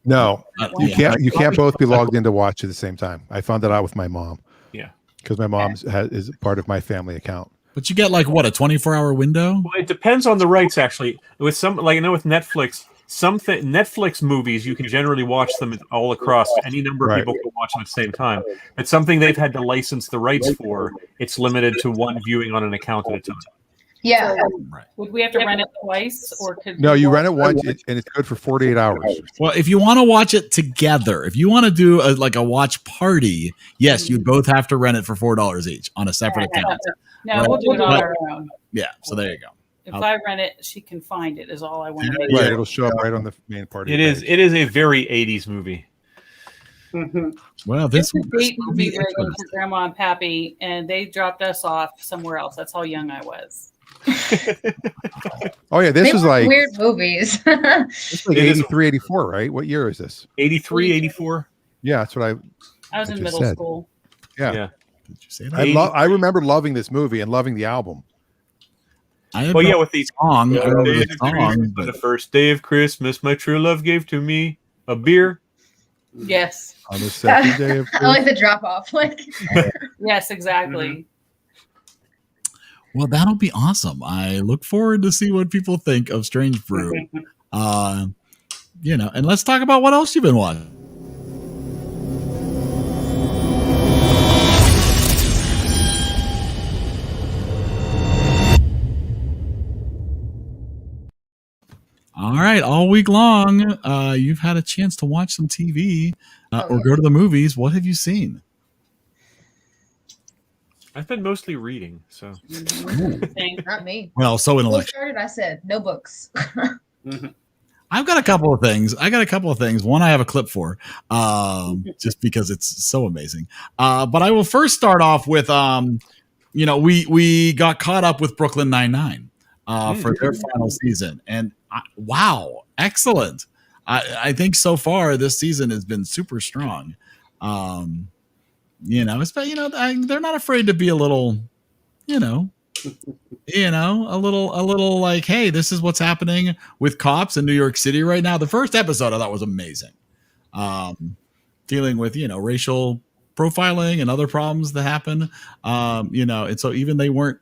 No, you can't. You can't both be logged in to watch at the same time. I found that out with my mom. Yeah, because my mom is part of my family account. But you get like what, a 24-hour window? Well, it depends on the rights. Actually, with some, like I know with Netflix, Netflix movies you can generally watch them all across. Any number of people can watch them at the same time. But something they've had to license the rights for, it's limited to one viewing on an account at a time. Yeah. Would we have to rent it twice, or could No, you rent it once and it's good for 48 hours. Well, if you want to watch it together, if you want to do a watch party, yes, you'd both have to rent it for $4 each on a separate account. No, we'll do it on our own. Yeah, so there you go. If I rent it, she can find it. Is all I want to make. Right, it'll show up right on the main party. It is a very 80s movie. Well, this date movie for Grandma and Pappy, and they dropped us off somewhere else. That's how young I was. Oh yeah, this is like weird movies. It's like 83, 84, right? What year is this? 83, 84. Yeah, that's what I was in middle school. Yeah. Did you say that? I remember loving this movie and loving the album. With these song, but the first day of Christmas, my true love gave to me a beer. Yes. On the second day of I like the drop off. Like yes, exactly. Well, that'll be awesome. I look forward to see what people think of Strange Brew. And let's talk about what else you've been watching. All right, all week long, you've had a chance to watch some TV or go to the movies. What have you seen? I've been mostly reading, so not me. Well, so When intellectual. started, I said no books. I've got a couple of things. One I have a clip for, just because it's so amazing. But I will first start off with, we got caught up with Brooklyn Nine-Nine for their final season, and wow, excellent! I think so far this season has been super strong. They're not afraid to be a little, a little like, hey, this is what's happening with cops in New York City right now. The first episode I thought was amazing. Dealing with, racial profiling and other problems that happen. And so even they weren't,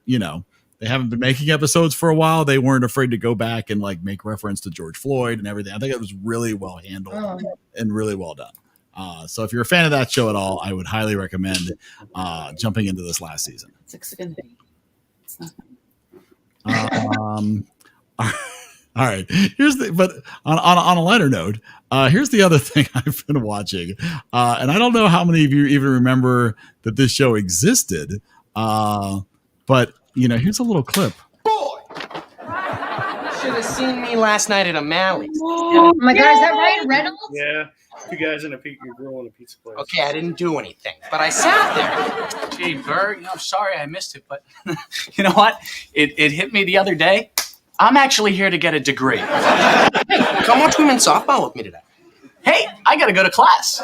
they haven't been making episodes for a while. They weren't afraid to go back and like make reference to George Floyd and everything. I think it was really well handled and really well done. So if you're a fan of that show at all, I would highly recommend jumping into this last season. It's Xfinity. It's not. All right. But on a lighter note, here's the other thing I've been watching, and I don't know how many of you even remember that this show existed, but here's a little clip. Should have seen me last night at O'Malley's. Oh my God, is that Ryan Reynolds? Yeah, two guys in a girl in a pizza place. Okay, I didn't do anything, but I sat there. Gee, Berg, I'm sorry I missed it, but you know what? It hit me the other day. I'm actually here to get a degree. Hey, come watch women's softball with me today. Hey, I gotta go to class.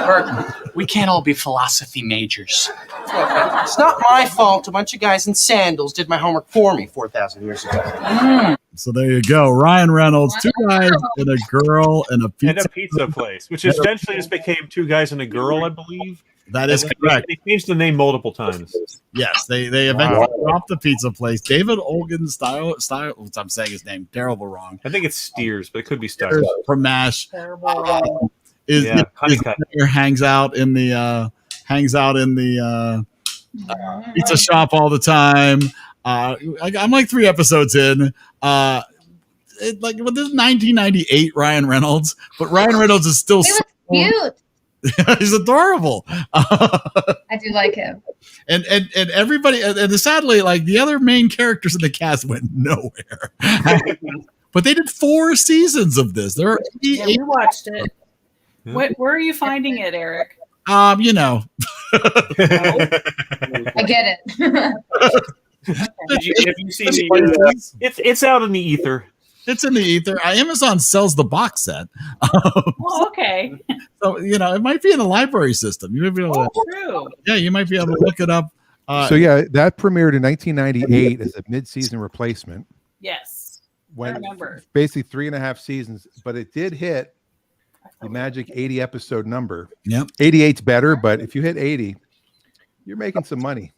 Berg, we can't all be philosophy majors. It's not my fault. A bunch of guys in sandals did my homework for me 4,000 years ago. So there you go. Ryan Reynolds, two guys and a girl and a pizza. And a pizza place, which eventually just became Two Guys and a Girl, I believe. That is correct. They changed the name multiple times. Yes, they eventually dropped the pizza place. David Olgen style. I'm saying his name terrible wrong. I think it's Steers, but it could be Steers from MASH. Is hangs out in the pizza shop all the time. I'm like 3 episodes in. This is 1998 Ryan Reynolds, but Ryan Reynolds is still He looks cute. He's adorable. I do like him. And everybody, and sadly, like the other main characters in the cast went nowhere. But they did 4 seasons of this. There are we watched it. Where are you finding it, Eric? I get it. Have you seen the? It's out in the ether. It's in the ether. Amazon sells the box set. Okay. So it might be in a library system. You might be able to, true. Yeah, you might be able to look it up. So yeah, that premiered in 1998 as a mid-season replacement. Yes, I remember. Basically 3.5 seasons, but it did hit the magic 80 episode number. Yep. 88's better, but if you hit 80, you're making some money.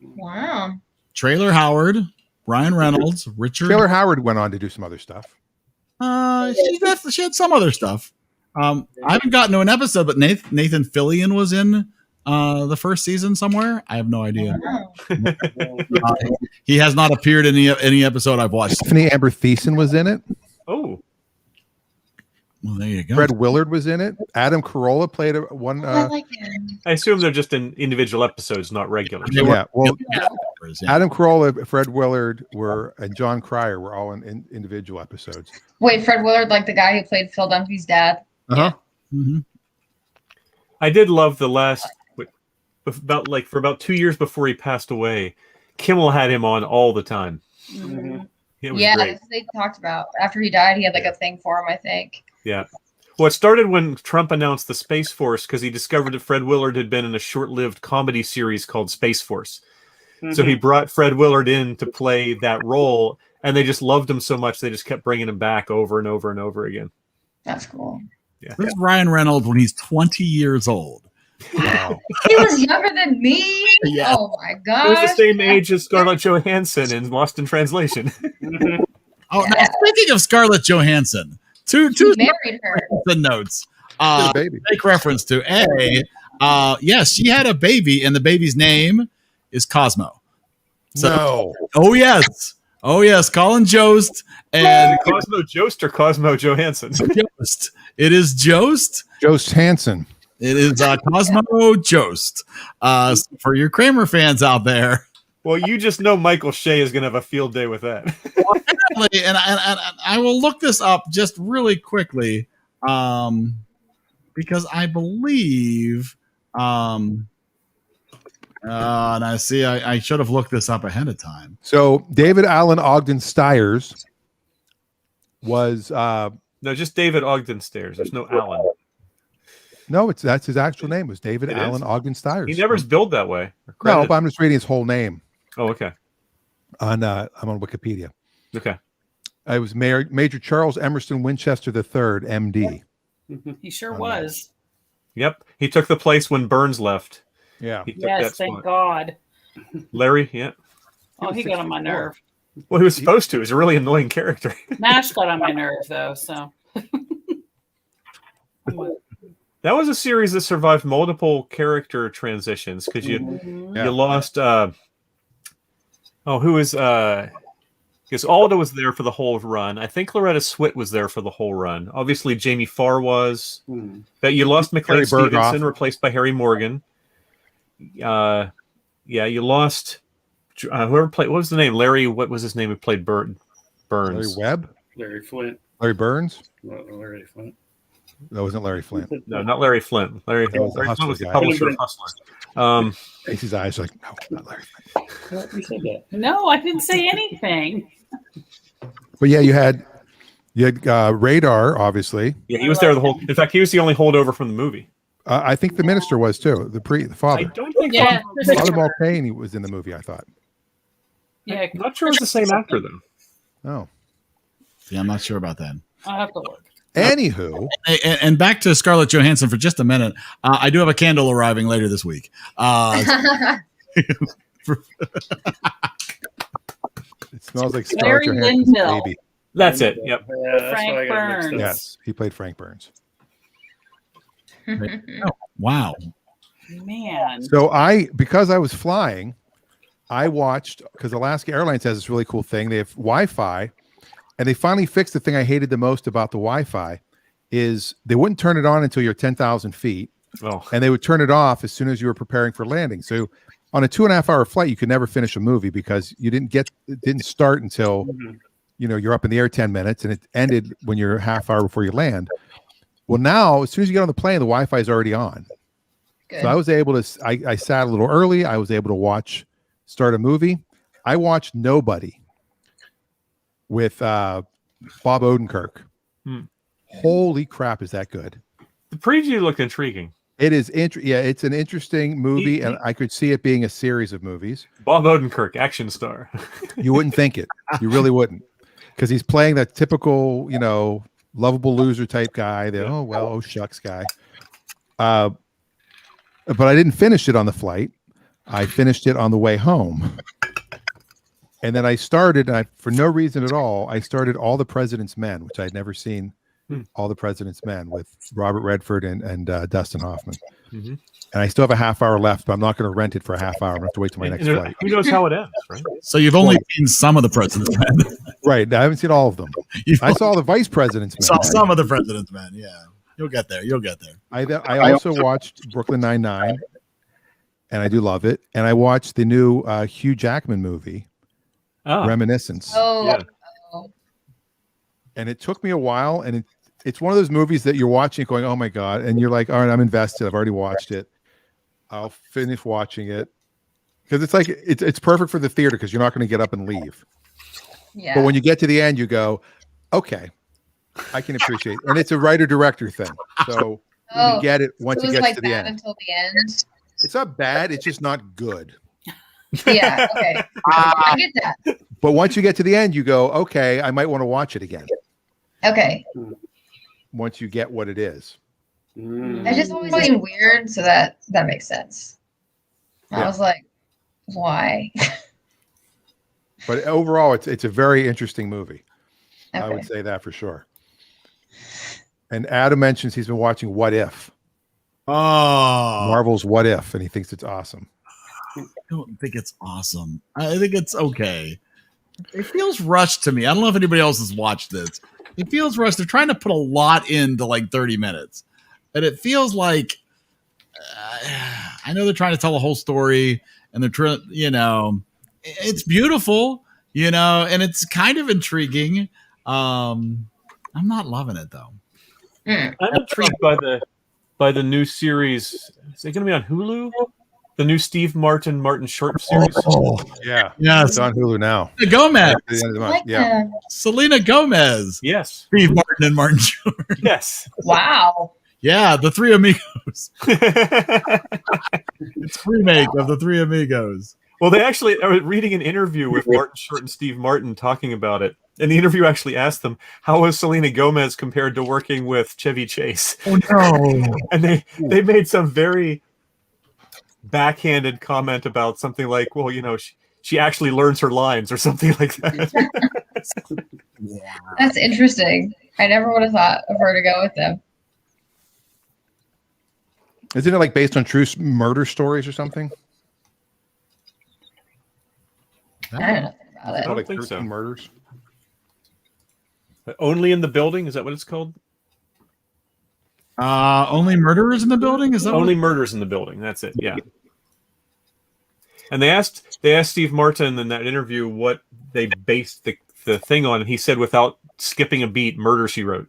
Wow. Trailer Howard, Ryan Reynolds, Richard. Taylor Howard went on to do some other stuff. She had some other stuff. I haven't gotten to an episode, but Nathan Fillion was in the first season somewhere. I have no idea. He has not appeared in any episode I've watched. Stephanie Amber Thiessen was in it. Oh. Well, there you go. Fred Willard was in it. Adam Carolla played one. I like him. I assume they're just in individual episodes, not regular. Yeah. Well, Adam Carolla, Fred Willard, and John Cryer were all in individual episodes. Wait, Fred Willard, like the guy who played Phil Dunphy's dad? Uh-huh. Mm-hmm. I did love the last for about 2 years before he passed away. Kimmel had him on all the time. Mm-hmm. It was Yeah, great. that's what they talked about. After he died, he had like a thing for him, I think. Yeah. Well, it started when Trump announced the Space Force because he discovered that Fred Willard had been in a short-lived comedy series called Space Force. Mm-hmm. So he brought Fred Willard in to play that role, and they just loved him so much they just kept bringing him back over and over and over again. That's cool. Yeah. This is Ryan Reynolds when he's 20 years old. Wow. He was younger than me. Yeah. Oh my He god. was the same age as Scarlett Johansson in Lost in Translation. Oh, now, speaking of Scarlett Johansson, two married her. the notes. Baby. Make reference to yes, she had a baby, and the baby's name is Cosmo. So, No. Oh yes, Colin Jost and Cosmo Jost or Cosmo Johansson? Jost. It is Jost. Jost Hansen. It is Cosmo Jost. For your Kramer fans out there. Well, you just know Michael Shea is going to have a field day with that. And I will look this up just really quickly because I believe and I see I should have looked this up ahead of time. So David Allen Ogden Stiers was No, just David Ogden Stairs. There's no Allen. no, that's his actual name was David It Allen is? Ogden Stiers. He never's billed that way. No, but I'm just reading his whole name. Oh, okay. I'm on Wikipedia. Okay. I was Major Charles Emerson Winchester III, M.D. He sure was. Yep. He took the place when Burns left. Yeah. He took Yes, that thank spot. God. Larry, yeah. Oh, he got on my nerve. Well, he was supposed to. He's a really annoying character. Nash got on my nerve, though, so. That was a series that survived multiple character transitions because you lost. Who was? Because Alda was there for the whole run. I think Loretta Swit was there for the whole run. Obviously, Jamie Farr was. That you lost McLean Stevenson, replaced by Harry Morgan. You lost whoever played. What was the name? Larry. What was his name? Who played Burns? Larry Webb. Larry Flint. Larry Burns. Larry Flint. That wasn't Larry Flint. No, not Larry Flint. Larry Flint was the publisher of Hustler. Stacey's eyes like, no, not Larry Flint. You said that. No, I didn't say anything. But yeah, you had Radar, obviously. Yeah, he was there the whole. In fact, he was the only holdover from the movie. I think the minister was too. The father. I don't think. Yeah, Father Mulcahy was in the movie. I thought. Yeah, I'm not sure it's the same actor though. Oh. Yeah, I'm not sure about that. I'll have to look. Anywho, and back to Scarlett Johansson for just a minute. I do have a candle arriving later this week. It smells like Larry Scarlett Johansson's Linville. baby. That's it. Yep. Yeah, that's Frank what I got mixed Burns. up. Yes, he played Frank Burns. Oh, wow. Man. So because I was flying, I watched, because Alaska Airlines has this really cool thing. They have Wi-Fi, and they finally fixed the thing I hated the most about the Wi-Fi is they wouldn't turn it on until you're 10,000 feet, and they would turn it off as soon as you were preparing for landing. So on a 2.5 hour flight, you could never finish a movie because it didn't start until you're up in the air 10 minutes, and it ended when you're a half hour before you land. Well, now as soon as you get on the plane, the Wi-Fi is already on. Good. So I was able to. I sat a little early. I was able to start a movie. I watched Nobody with Bob Odenkirk. Holy crap, is that good? The preview looked intriguing. It is. It's an interesting movie, and I could see it being a series of movies. Bob Odenkirk, action star. You wouldn't think it. You really wouldn't, because he's playing that typical, lovable loser type guy. That oh shucks guy. But I didn't finish it on the flight. I finished it on the way home. And then I started, for no reason at all, I started All the President's Men, which I'd never seen. All the President's Men with Robert Redford and Dustin Hoffman. And I still have a half hour left, but I'm not going to rent it for a half hour. I'm going to have to wait till my next flight. Who knows how it ends, right? So you've only seen some of the President's Men. Right. I haven't seen all of them. I saw the Vice President's Men. Saw some of the President's Men, yeah. You'll get there. I also watched Brooklyn Nine-Nine, and I do love it. And I watched the new Hugh Jackman movie, Reminiscence. Oh. And it took me a while, and it's one of those movies that you're watching going, oh my God, and you're like, all right, I'm invested. I've already watched it. I'll finish watching it. Because it's like it's perfect for the theater because you're not going to get up and leave. Yeah. But when you get to the end, you go, okay, I can appreciate it. And it's a writer-director thing. So you get it once it gets to the end. Until the end. It's not bad. It's just not good. Yeah. Okay. I get that. But once you get to the end, you go, okay, I might want to watch it again. Okay. Once you get what it is. I just always seemed weird, so that makes sense. I was like, why? But overall, it's a very interesting movie. Okay. I would say that for sure. And Adam mentions he's been watching What If. Oh, Marvel's What If, and he thinks it's awesome. I don't think it's awesome. I think it's okay. It feels rushed to me. I don't know if anybody else has watched this. It feels rushed. They're trying to put a lot into like 30 minutes. And it feels like, I know they're trying to tell a whole story, and they're trying, it's beautiful, and it's kind of intriguing. I'm not loving it though. I'm intrigued by the new series. Is it going to be on Hulu? The new Steve Martin Short series. Yeah. Yes. It's on Hulu now. Gomez. At the end of the month. Yeah. Selena Gomez. Yes. Steve Martin and Martin Short. Yes. Wow. Yeah, the Three Amigos. It's a remake of the Three Amigos. Well, I was reading an interview with Martin Short and Steve Martin talking about it. And the interview actually asked them, how was Selena Gomez compared to working with Chevy Chase? Oh, no. And they made some very backhanded comment about something like, well, she actually learns her lines or something like that. That's interesting. I never would have thought of her to go with them. Isn't it like based on true murder stories or something? I don't know about it. I don't Like think 13 so. murders. Only in the Building? Is that what it's called? Only murderers in the building? Is that Only Murders in the Building? That's it. Yeah. And they asked Steve Martin in that interview what they based the thing on, and he said without skipping a beat, Murder, She Wrote.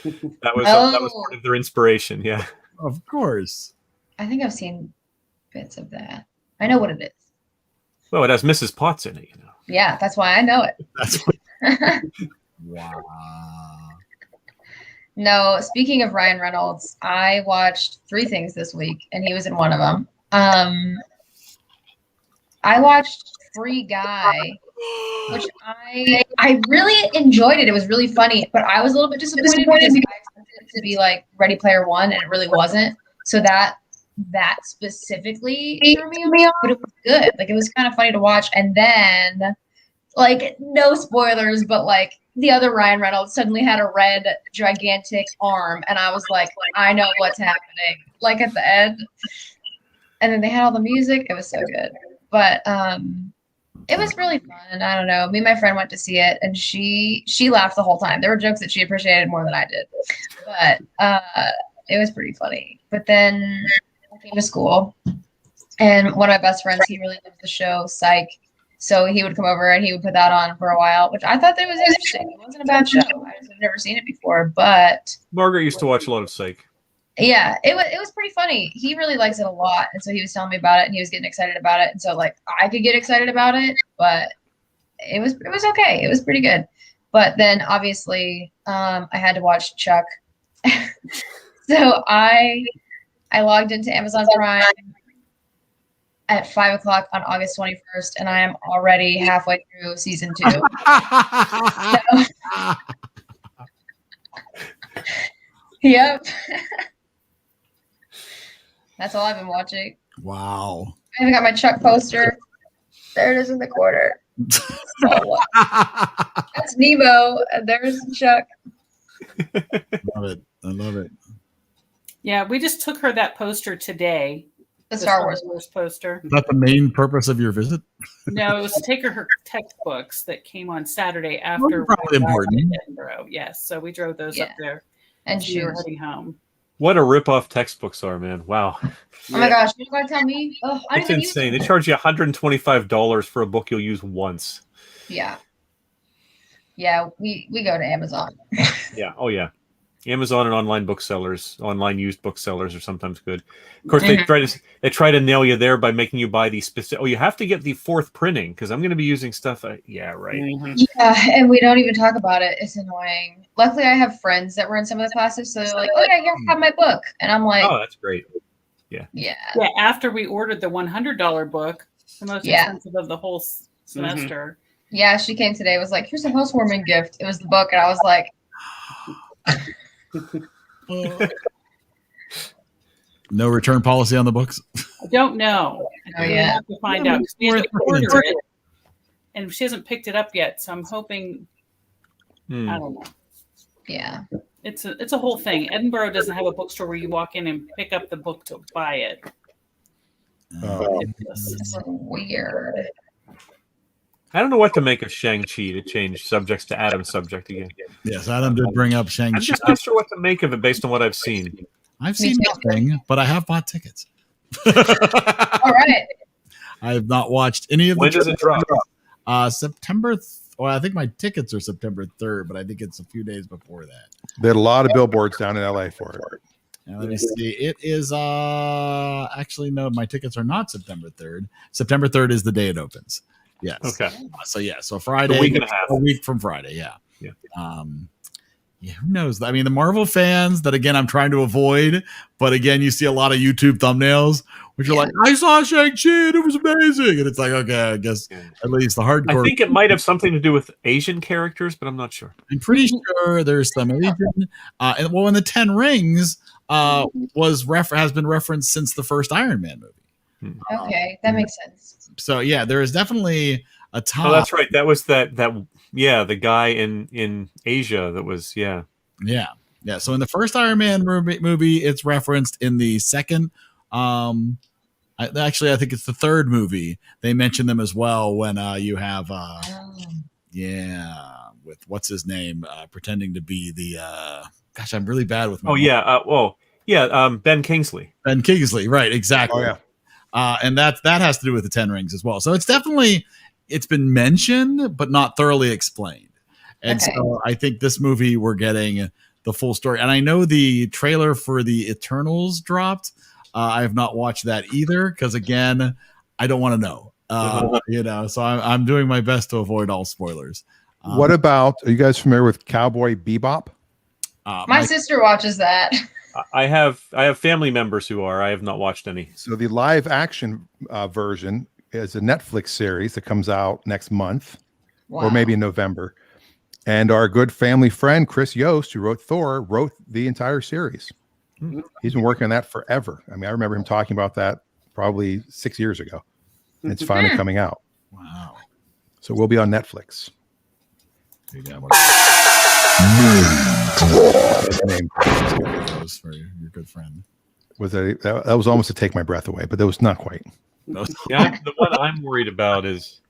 That was part of their inspiration. Yeah. Of course. I think I've seen bits of that. I know what it is. Well, it has Mrs. Potts in it, you know. Yeah, that's why I know it. That's what... Wow. No, speaking of Ryan Reynolds, I watched 3 things this week, and he was in one of them. I watched Free Guy, which I really enjoyed it. It was really funny, but I was a little bit disappointed because I expected it to be like Ready Player One, and it really wasn't. So that specifically threw me off, but it was good. Like, it was kind of funny to watch. And then, like, no spoilers, but like the other Ryan Reynolds suddenly had a red gigantic arm, and I was like, I know what's happening. Like at the end, and then they had all the music. It was so good, but it was really fun. I don't know. Me and my friend went to see it, and she laughed the whole time. There were jokes that she appreciated more than I did, but it was pretty funny. But then I came to school, and one of my best friends, he really loves the show Psych. So he would come over and he would put that on for a while, which I thought that was interesting. It wasn't a bad show. I just had never seen it before, but Margaret used to watch a lot of Psych. yeah, it was pretty funny. He really likes it a lot, and so he was telling me about it, and he was getting excited about it, and so like I could get excited about it, but it was okay. It was pretty good. But then obviously I had to watch Chuck, so I logged into Amazon Prime at 5 o'clock on August 21st, and I am already halfway through season 2. Yep. That's all I've been watching. Wow. I even got my Chuck poster. There it is in the corner. That's Nemo, and there's Chuck. Love it. I love it. Yeah, we just took her that poster today. The Star Wars poster. Is that the main purpose of your visit? No, it was to take her textbooks that came on Saturday after probably important. Edinburgh. Yes, so we drove those up there, and we were heading home. What a rip-off textbooks are, man. Wow. Oh my gosh, you're going to tell me? Oh, I It's don't even insane. use They charge you $125 for a book you'll use once. Yeah. Yeah, we go to Amazon. Yeah. Oh, yeah. Amazon and online booksellers, online used booksellers are sometimes good. Of course, they try to nail you there by making you buy the specific. Oh, you have to get the 4th printing because I'm going to be using stuff. Yeah, right. Yeah, and we don't even talk about it. It's annoying. Luckily, I have friends that were in some of the classes, so they're like, "Oh yeah, you have my book," and I'm like, "Oh, that's great." Yeah. Yeah. After we ordered the $100 book, the most expensive of the whole semester. Yeah, she came today. Was like, "Here's a housewarming gift." It was the book, and I was like. No return policy on the books? I don't know. I have to find out. We have to order it, and she hasn't picked it up yet. So I'm hoping. I don't know. Yeah, it's a whole thing. Edinburgh doesn't have a bookstore where you walk in and pick up the book to buy it. It's weird. I don't know what to make of Shang-Chi, to change subjects to Adam's subject again. Yes, Adam did bring up Shang-Chi. I'm just not sure what to make of it based on what I've seen. I've seen nothing, but I have bought tickets. All right. I have not watched any of the. When does it drop? September. Well, I think my tickets are September 3rd, but I think it's a few days before that. They had a lot of billboards down in LA for it. Now, let me see. It is actually no, my tickets are not September 3rd. September 3rd is the day it opens. Yes. Okay. So Friday, a week and a half. A week from Friday. Yeah. Yeah. Who knows? I mean, the Marvel fans that again I'm trying to avoid, but again, you see a lot of YouTube thumbnails which are like, I saw Shang-Chi and it was amazing, and it's like, okay, I guess at least the hardcore. I think it might have something to do with Asian characters, but I'm not sure. I'm pretty sure there's some Asian. And well, in the 10 Rings has been referenced since the first Iron Man movie. Okay, that makes sense. So yeah, there is definitely a time. Oh, that's right. That was that the guy in Asia that was Yeah. So in the first Iron Man movie, it's referenced. In the second, I think it's the third movie. They mention them as well when you have with what's his name pretending to be the gosh, I'm really bad with my Ben Kingsley. Ben Kingsley, right? Exactly. Oh yeah. And that has to do with the Ten Rings as well. So it's been mentioned, but not thoroughly explained. And so I think this movie we're getting the full story. And I know the trailer for the Eternals dropped. I have not watched that either because, again, I don't want to know. So I'm doing my best to avoid all spoilers. What about? Are you guys familiar with Cowboy Bebop? My sister watches that. I have family members who are. I have not watched any. So the live action version is a Netflix series that comes out next month, or maybe in November. And our good family friend Chris Yost, who wrote Thor, wrote the entire series. He's been working on that forever. I mean, I remember him talking about that probably 6 years ago. And it's finally coming out. Wow. So we'll be on Netflix. That was for your good friend. That was almost to take my breath away, but that was not quite. The one I'm worried about is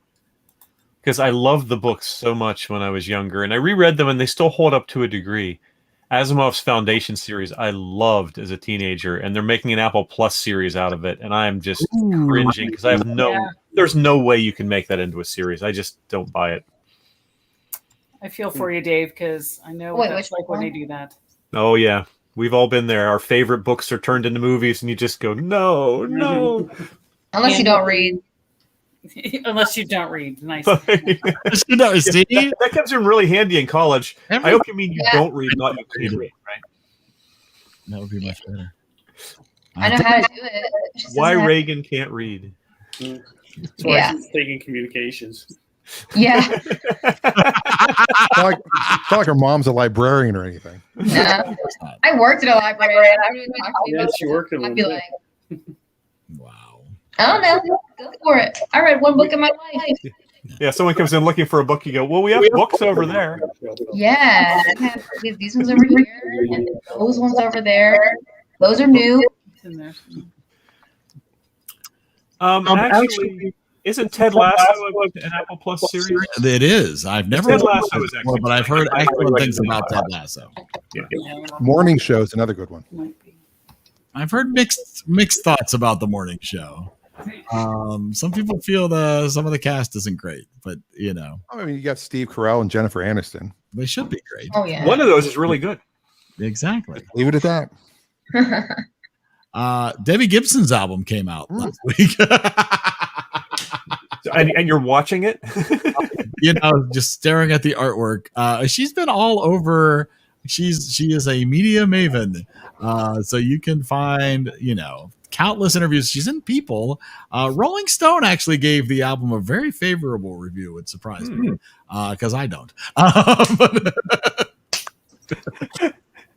because I loved the books so much when I was younger, and I reread them, and they still hold up to a degree. Asimov's Foundation series I loved as a teenager, and they're making an Apple Plus series out of it, and I'm just cringing because I have there's no way you can make that into a series. I just don't buy it. I feel for you, Dave, because I know what it's like when they do that. Oh yeah, we've all been there. Our favorite books are turned into movies, and you just go, no. Unless you don't read. Unless you don't read. Nice. That comes in really handy in college. I hope you mean you don't read, not you can't read, right? That would be much better. I know how to do it. Why Reagan can't read? That's why she's taking communications. Yeah. It's not like her mom's a librarian or anything. No. I worked at a library. I don't even talk to me about she worked at I'd be like, wow. I don't know. Go for it. I read one book in my life. Yeah, someone comes in looking for a book. You go, well, we have books over there. Yeah. We have these ones over here and those ones over there. Those are new. Actually, isn't Ted Lasso an Apple Plus series? It is. I've never Ted watched Lasso it is before, but I've heard excellent things about Ted Lasso. Yeah. Morning Show is another good one. I've heard mixed thoughts about the morning show. Some people feel some of the cast isn't great, but I mean, you got Steve Carell and Jennifer Aniston. They should be great. Oh yeah. One of those is really good. Exactly. Leave it at that. Debbie Gibson's album came out last week. And you're watching it? Just staring at the artwork. She's been all over. She is a media maven. So you can find, countless interviews. She's in People. Rolling Stone actually gave the album a very favorable review. It surprised me because I don't.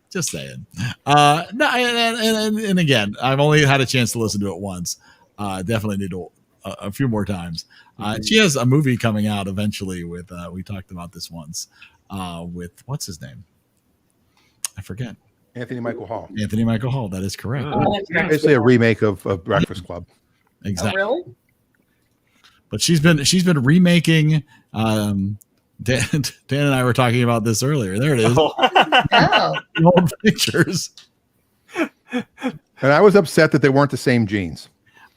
Just saying. No, and again, I've only had a chance to listen to it once. Definitely need to a few more times. She has a movie coming out eventually with. We talked about this once with what's his name? I forget. Anthony Michael Hall. Anthony Michael Hall. That is correct. Basically a remake of Breakfast Club. Exactly. Oh, really? But she's been remaking. Dan and I were talking about this earlier. There it is. Oh. Old pictures. And I was upset that they weren't the same jeans.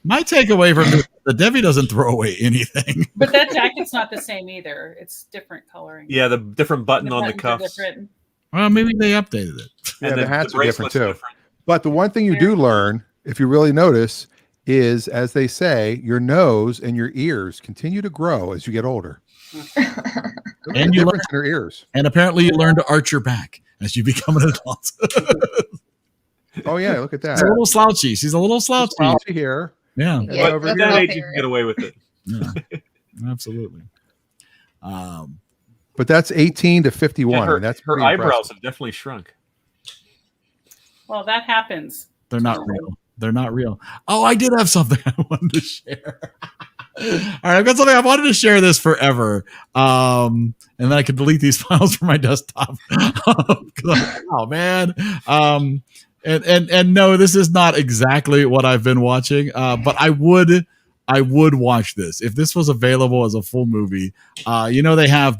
My takeaway from this, the Debbie doesn't throw away anything. But that jacket's not the same either. It's different coloring. Yeah, the different button on the buttons are cuffs. different. Well, maybe they updated it. Yeah, the hats are different bracelet's too. But the one thing you do learn, if you really notice, is, as they say, your nose and your ears continue to grow as you get older. And you learn in your ears. And apparently you learn to arch your back as you become an adult. Oh yeah, look at that. She's a little slouchy. She's a little slouchy. Slouchy here. Yeah. But at that age, you can get away with it. Yeah, absolutely. But that's 18 to 51. Yeah, and that's her pretty eyebrows impressive. have definitely shrunk. Well, that happens. They're not real. They're not real. Oh, I did have something I wanted to share. All right, I've got something I wanted to share this forever. And then I could delete these files from my desktop. Oh man. And no, this is not exactly what I've been watching. But I would watch this if this was available as a full movie. They have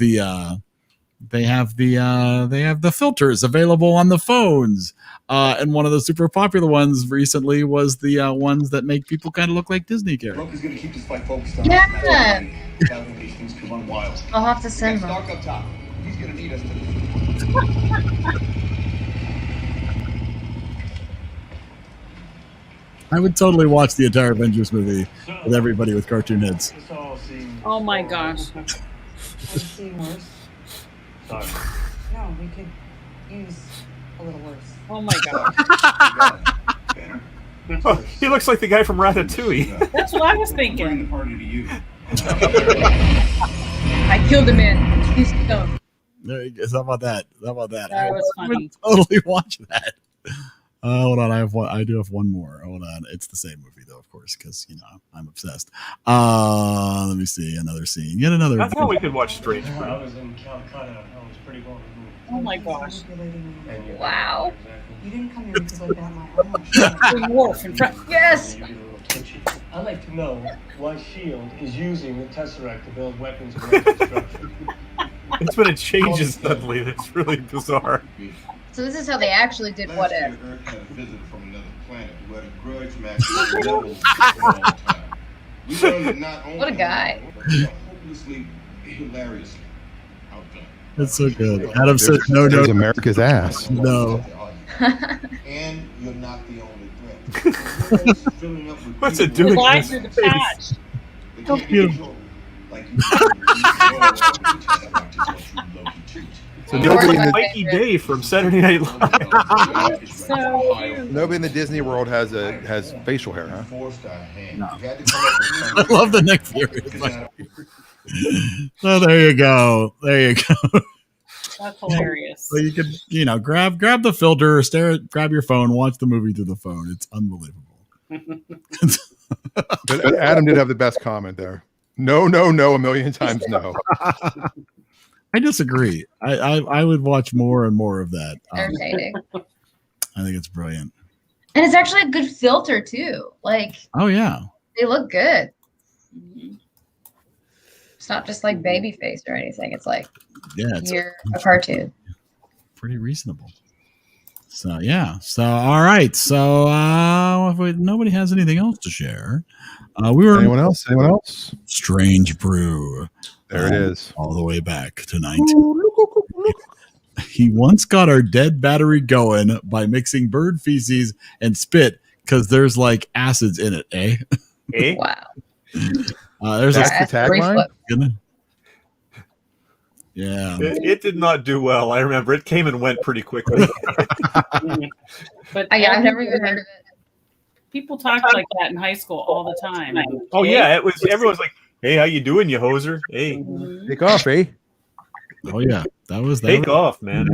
the filters available on the phones. And one of the super popular ones recently was the ones that make people kind of look like Disney characters. Yeah. I'll have to send them. Up top. He's gonna need us to. I would totally watch the entire Avengers movie with everybody with cartoon heads. Oh my gosh. Seeing worse. Sorry. No, we could use a little worse. Oh my god. Oh, he looks like the guy from Ratatouille. That's what I was thinking. I killed a man. He's stoned. There you go. How about that? That was funny. I would totally watch that. Hold on, I do have one more. Hold on, it's the same movie though, of course, because I'm obsessed. Let me see another scene. Yet another. I thought we could watch Strange. I was in Calcutta. I was pretty well removed. Oh my gosh. Wow. You didn't come here because I got my armor. Dwarf in front. Yes. I'd like to know why S.H.I.E.L.D. is using the Tesseract to build weapons of mass destruction. It's when it changes suddenly. It's really bizarre. So this is how they actually did What If. Earth had a visitor from another planet who had a grudge match with the rebels for a long time. We learned that not only What a guy. but they are hopelessly, hilariously outdone. That's so good. Adam said no. There's America's ass. No. And you're not the only threat. What's it doing? Fly through the patch. So beautiful. So nobody in the Mikey Day from Saturday Night Live. So cute. nobody in the Disney world has facial hair, huh? No. I love the Nick Fury. So there you go. There you go. That's hilarious. So you can, grab the filter, grab your phone, watch the movie through the phone. It's unbelievable. But Adam did have the best comment there. No, a million times no. I disagree. I would watch more and more of that. Entertaining. I think it's brilliant. And it's actually a good filter too. Like, Oh yeah. they look good. It's not just like baby face or anything. It's like Yeah, you're a cartoon. pretty reasonable. So yeah. So all right. So if nobody has anything else to share, Anyone else? Strange Brew. There it is. All the way back to 19. He once got our dead battery going by mixing bird feces and spit because there's like acids in it, eh? Wow. There's That's the tagline? Yeah. It did not do well. I remember it came and went pretty quickly. But I've never even heard of it. people talk like that in high school all the time. Oh yeah, everyone's like, "Hey, how you doing, you hoser? Hey, take off, eh?" Oh yeah, that take off, man.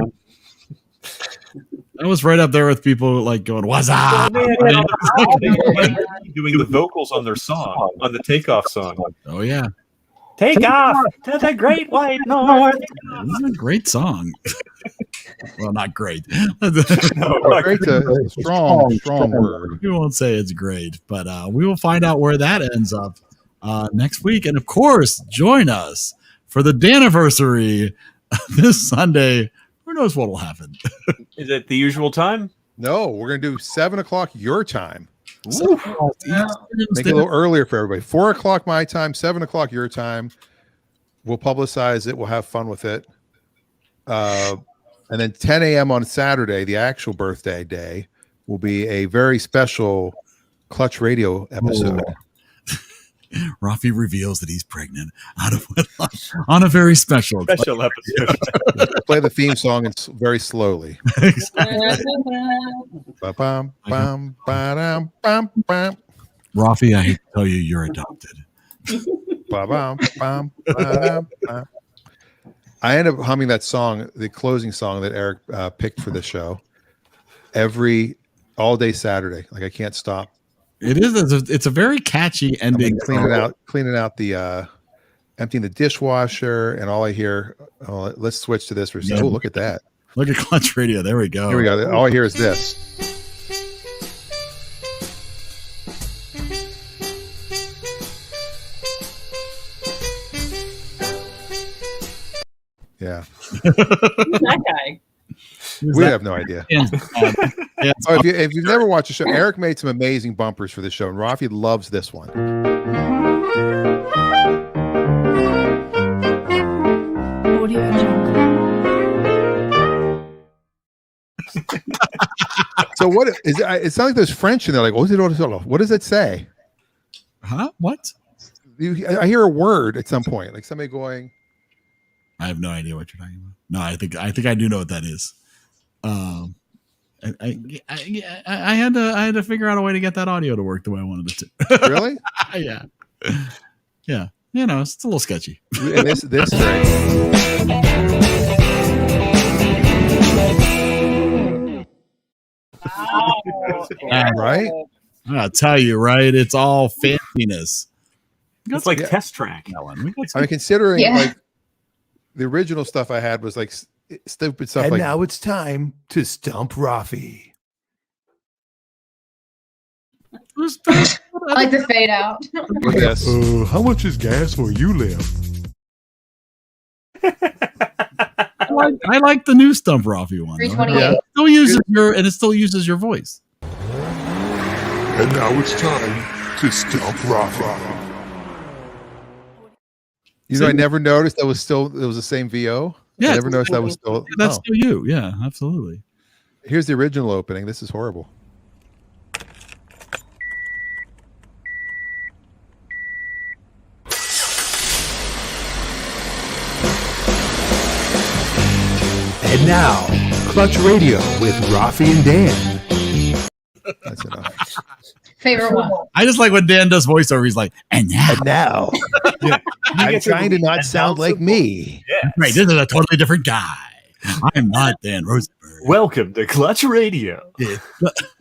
That was right up there with people like going, "What's up?" Doing the vocals on their song, on the Takeoff song. Oh yeah, take off to the great white north. This is a great song. Well, not great. Great's a strong word. We won't say it's great, but we will find out where that ends up next week. And of course, join us for the Daniversary this Sunday. Who knows what will happen? Is it the usual time? No, we're going to do 7:00 your time. Make it a little earlier for everybody. 4:00 my time, 7:00 your time. We'll publicize it. We'll have fun with it. And then 10 a.m. on Saturday, the actual birthday day, will be a very special Clutch Radio episode. Rafi reveals that he's pregnant out of wedlock on a very special episode. Play the theme song very slowly. Ba-bum, bum, ba-dum, bum, bum. Rafi, I hate to tell you, you're adopted. Ba-bum, bum, ba-dum, bum. I end up humming that song, the closing song that Eric picked for the show, all day Saturday. Like I can't stop It is. It's a very catchy ending. Cleaning out the emptying the dishwasher, and all I hear. Oh, let's switch to this for a second. Oh, look at that! Look at Clutch Radio. There we go. Here we go. All I hear is this. Yeah. Who's that guy? We have no idea. If you've never watched the show, Eric made some amazing bumpers for the show, and Rafi loves this one. So what is it? It sounds like there's French in there. Like, what does it say? Huh? What? I hear a word at some point, like somebody going. I have no idea what you're talking about. No, I think I do know what that is. I had to figure out a way to get that audio to work the way I wanted it to. Really? Yeah. Yeah. You know, it's a little sketchy. And this right? I'll tell you, right? It's all fanciness. It's like test track. I mean, considering like the original stuff I had was like stupid stuff. And like now it's time to stump Rafi. I like the fade out. Yes. How much is gas where you live? I like the new Stump Rafi one. 328. It still uses your voice. And now it's time to stump Rafi. You know, I never noticed it was the same VO. Yeah, I never noticed that was still. That's still you. Yeah, absolutely. Here's the original opening. This is horrible. And now, Clutch Radio with Rafi and Dan. That's enough. Favorite one. I just like when Dan does voiceover. He's like, and now. Yeah. I'm trying to not sound like me. Yeah. Right. This is a totally different guy. I'm not Dan Rosenberg. Welcome to Clutch Radio. It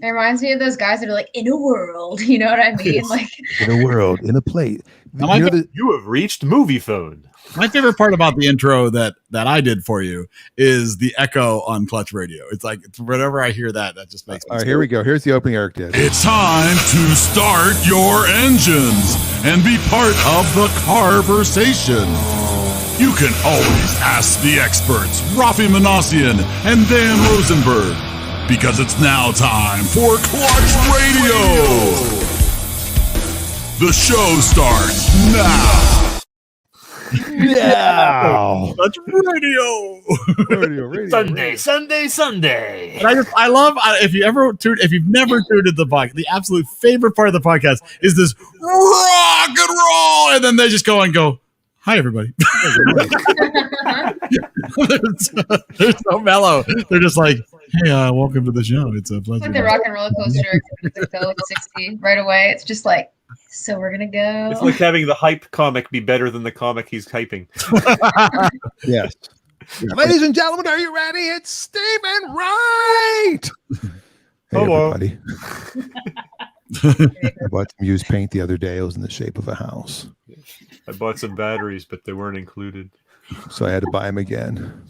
reminds me of those guys that are like, in a world. You know what I mean? Yes. Like In a world, in a plate. You have reached Movie Phone. My favorite part about the intro that I did for you is the echo on Clutch Radio. It's like whenever I hear that just makes me All right, here we go. Here's the opening Eric did. It's time to start your engines and be part of the conversation. You can always ask the experts, Rafi Manassian and Dan Rosenberg, because it's now time for Clutch Radio. The show starts now. Yeah. Clutch Radio. Sunday. And I love if you've never tuned the podcast, the absolute favorite part of the podcast is this rock and roll, and then they just go, hi everybody. They're so mellow. They're just like, hey, welcome to the show. It's a pleasure. like the rock and roller coaster like 60 right away. It's just like, so we're gonna go. It's like having the hype comic be better than the comic he's hyping. Yes. Ladies and gentlemen, are you ready? It's Stephen Wright. Hey, everybody. I bought some used paint the other day. It was in the shape of a house. I bought some batteries, but they weren't included. So I had to buy them again.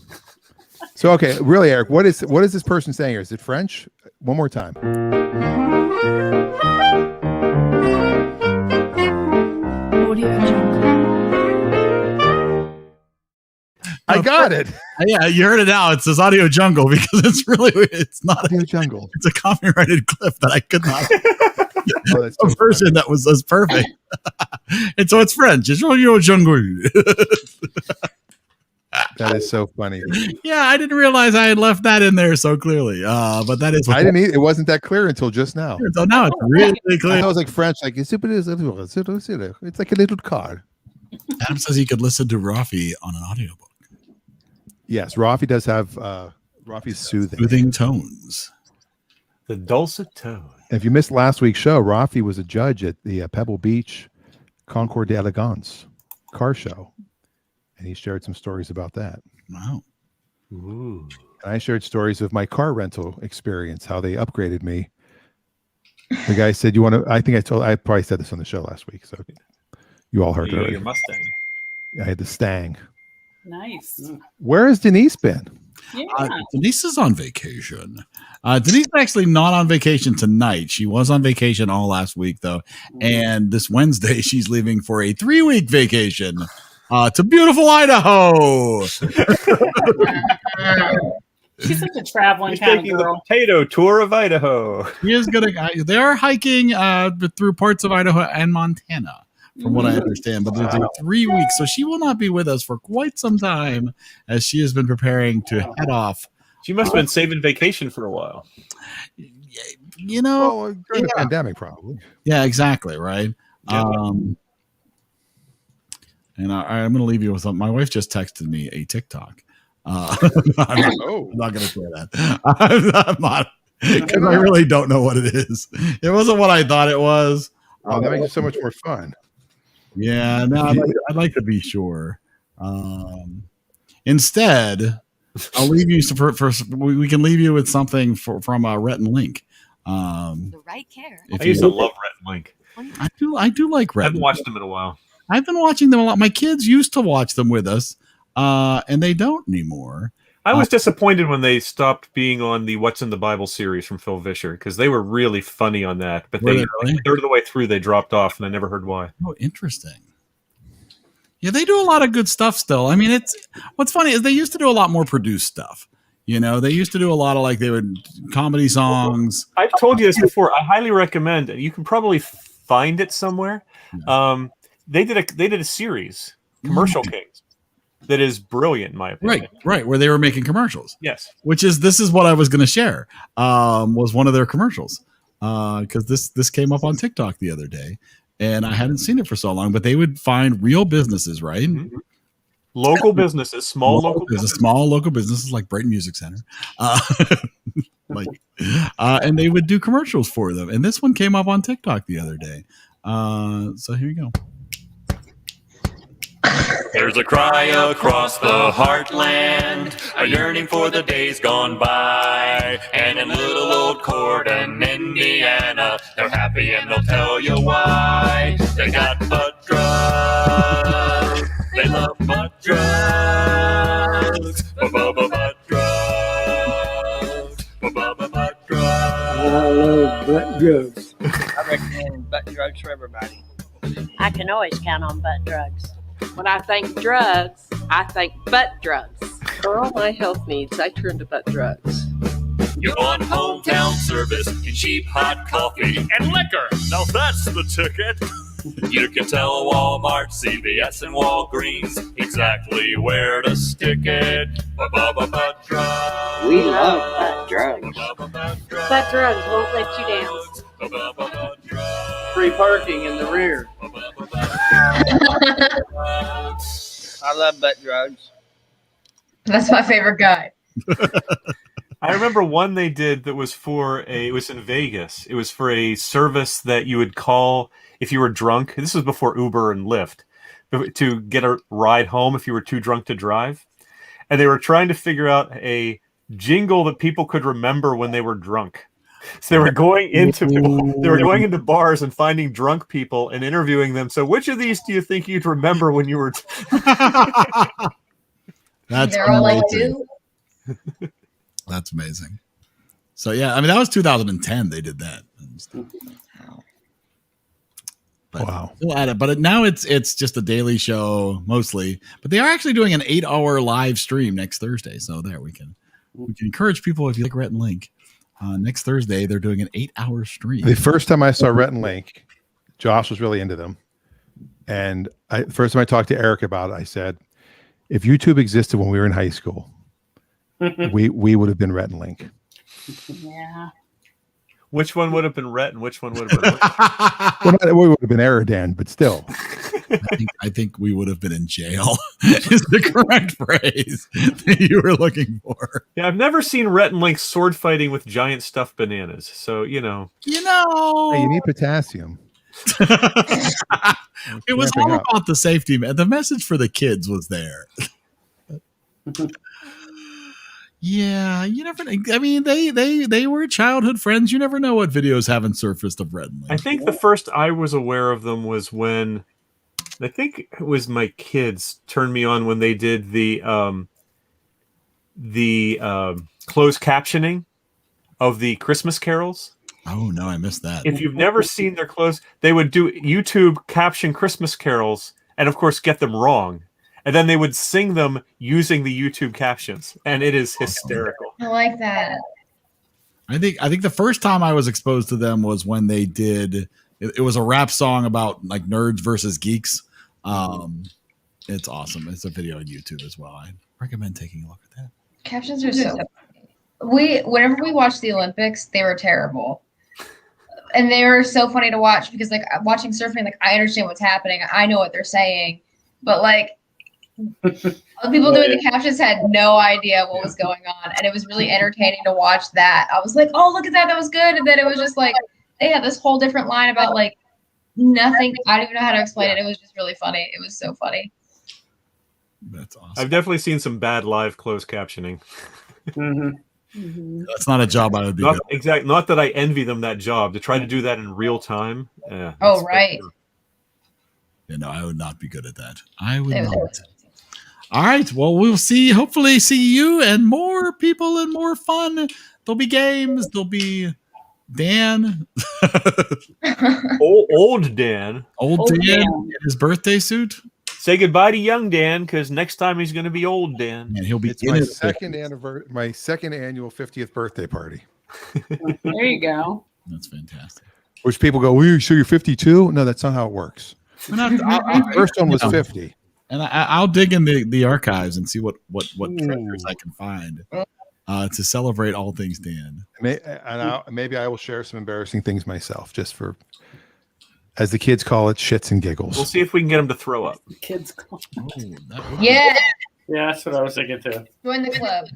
So, okay, really, Eric, what is this person saying here? Is it French? One more time. I got it. Yeah, you heard it now. It says Audio Jungle because it's not Audio Jungle. It's a copyrighted clip that I could not. That's a version that was as perfect. And so it's French. It's Audio Jungle. That is so funny. Yeah, I didn't realize I had left that in there so clearly. But that is. It wasn't that clear until just now. So now it's really clear. I thought it was like French, like it's like a little car. Adam says he could listen to Rafi on an audiobook. Yes, Rafi does have Rafi's soothing tones. The dulcet tone. If you missed last week's show, Rafi was a judge at the Pebble Beach Concours d'Elegance car show, and he shared some stories about that. Wow. Ooh. And I shared stories of my car rental experience, how they upgraded me The guy said, "You want to?" I probably said this on the show last week, so you all heard it You got already. your Mustang. I had the Stang. Nice. Where has Denise been? Yeah. Denise is on vacation. Denise is actually not on vacation tonight. She was on vacation all last week, though. And this Wednesday, she's leaving for a 3-week vacation to beautiful Idaho. She's such a traveling He's kind of taking girl. the potato tour of Idaho. She is gonna. They're hiking through parts of Idaho and Montana, from what I understand. But they're doing 3 weeks, so she will not be with us for quite some time, as she has been preparing to head off. She must have been saving vacation for a while. You know, during the pandemic, probably. Yeah, exactly. Right. Yeah. And I'm going to leave you with something. My wife just texted me a TikTok. I'm not going to share that. I'm not, because I really don't know what it is. It wasn't what I thought it was. Oh, that makes it so much more fun. Yeah, no, I'd like to be sure. Instead, I'll leave you we can leave you with something from Rhett and Link. The right care. I used to love Rhet and Link. I do like Rhett. I haven't watched them in a while. I've been watching them a lot. My kids used to watch them with us, and they don't anym're. I was disappointed when they stopped being on the What's in the Bible series from Phil Vischer, because they were really funny on that. But Were they they really? third of the way through, they dropped off, and I never heard why. Oh, interesting. Yeah, they do a lot of good stuff still. I mean, what's funny is they used to do a lot more produced stuff. You know, they used to do a lot of they would comedy songs. I've told you this before. I highly recommend, and you can probably find it somewhere. They did a series, Commercial Kings, that is brilliant in my opinion. Right, where they were making commercials. Yes. This is what I was going to share. Was one of their commercials, because this came up on TikTok the other day, and I hadn't seen it for so long. But they would find real businesses, right? Mm-hmm. Local businesses, small local businesses like Brighton Music Center, and they would do commercials for them. And this one came up on TikTok the other day. So here you go. There's a cry across the heartland, a yearning for the days gone by. And in little old Corden, Indiana, they're happy and they'll tell you why. They got butt drugs, they love butt drugs, butt drugs, butt drugs. I love butt drugs. I recommend butt drugs for everybody. I can always count on butt drugs. When I think drugs, I think butt drugs. For all my health needs, I turn to butt drugs. You want hometown service and cheap hot coffee and liquor. Now that's the ticket. You can tell Walmart, CVS, and Walgreens exactly where to stick it. Butt drugs. We love butt drugs. Butt drugs won't let you down. Free parking in the rear. I love butt drugs. That's my favorite guy. I remember one they did that was it was in Vegas. It was for a service that you would call if you were drunk. This was before Uber and Lyft, to get a ride home if you were too drunk to drive. And they were trying to figure out a jingle that people could remember when they were drunk. So they were going into bars and finding drunk people and interviewing them. So which of these do you think you'd remember when you were? That's They're all like amazing. That's amazing. So yeah, I mean that was 2010. They did that. But wow. Still at it, but now it's just a daily show mostly. But they are actually doing an 8-hour live stream next Thursday. So there we can encourage people, if you like Rhett and Link. Next Thursday, they're doing an 8-hour stream. The first time I saw Rhet and Link, Josh was really into them. And first time I talked to Eric about it, I said, if YouTube existed when we were in high school, we would have been Rhet and Link. Yeah. Which one would have been Rhett and which one would have been Link? Well, we would have been EriDan, but still. I think we would have been in jail is the correct phrase that you were looking for. Yeah, I've never seen Rhett and Link sword fighting with giant stuffed bananas. So, You know. Hey, you need potassium. It was all about the safety. The message for the kids was there. Yeah, you never. I mean, they were childhood friends. You never know what videos haven't surfaced of Rhet and Link. I think the first I was aware of them was when I think it was my kids turned me on when they did the closed captioning of the Christmas carols. Oh no, I missed that. If you've never seen their they would do YouTube caption Christmas carols and of course get them wrong. And then they would sing them using the YouTube captions, and it is hysterical. I like that. I think the first time I was exposed to them was when they did. It was a rap song about like nerds versus geeks. It's awesome. It's a video on YouTube as well. I recommend taking a look at that. Captions are so funny. Whenever we watched the Olympics, they were terrible. And they were so funny to watch because like watching surfing, like I understand what's happening. I know what they're saying. But like the people doing the captions had no idea what was going on. And it was really entertaining to watch that. I was like, oh, look at that. That was good. And then it was just like, they had this whole different line about like nothing. I don't even know how to explain it. It was just really funny. It was so funny. That's awesome. I've definitely seen some bad live closed captioning. That's not a job I would be good at. Exactly. Not that I envy them that job. To try to do that in real time. Oh, right. You know, I would not be good at that. I would not. All right. Well, we'll see. Hopefully see you and more people and more fun. There'll be games. There'll be Dan. old Dan. Old Dan in his birthday suit. Say goodbye to young Dan because next time he's going to be old Dan. And he'll be It's my second annual 50th birthday party. There you go. That's fantastic. Which people go, well, so you're 52? No, that's not how it works. The first one was 50. And I'll dig in the archives and see what treasures I can find to celebrate all things Dan. Maybe I will share some embarrassing things myself, just for, as the kids call it, shits and giggles. We'll see if we can get them to throw up. Kids call. Yeah. Yeah, that's what I was thinking too. Join the club.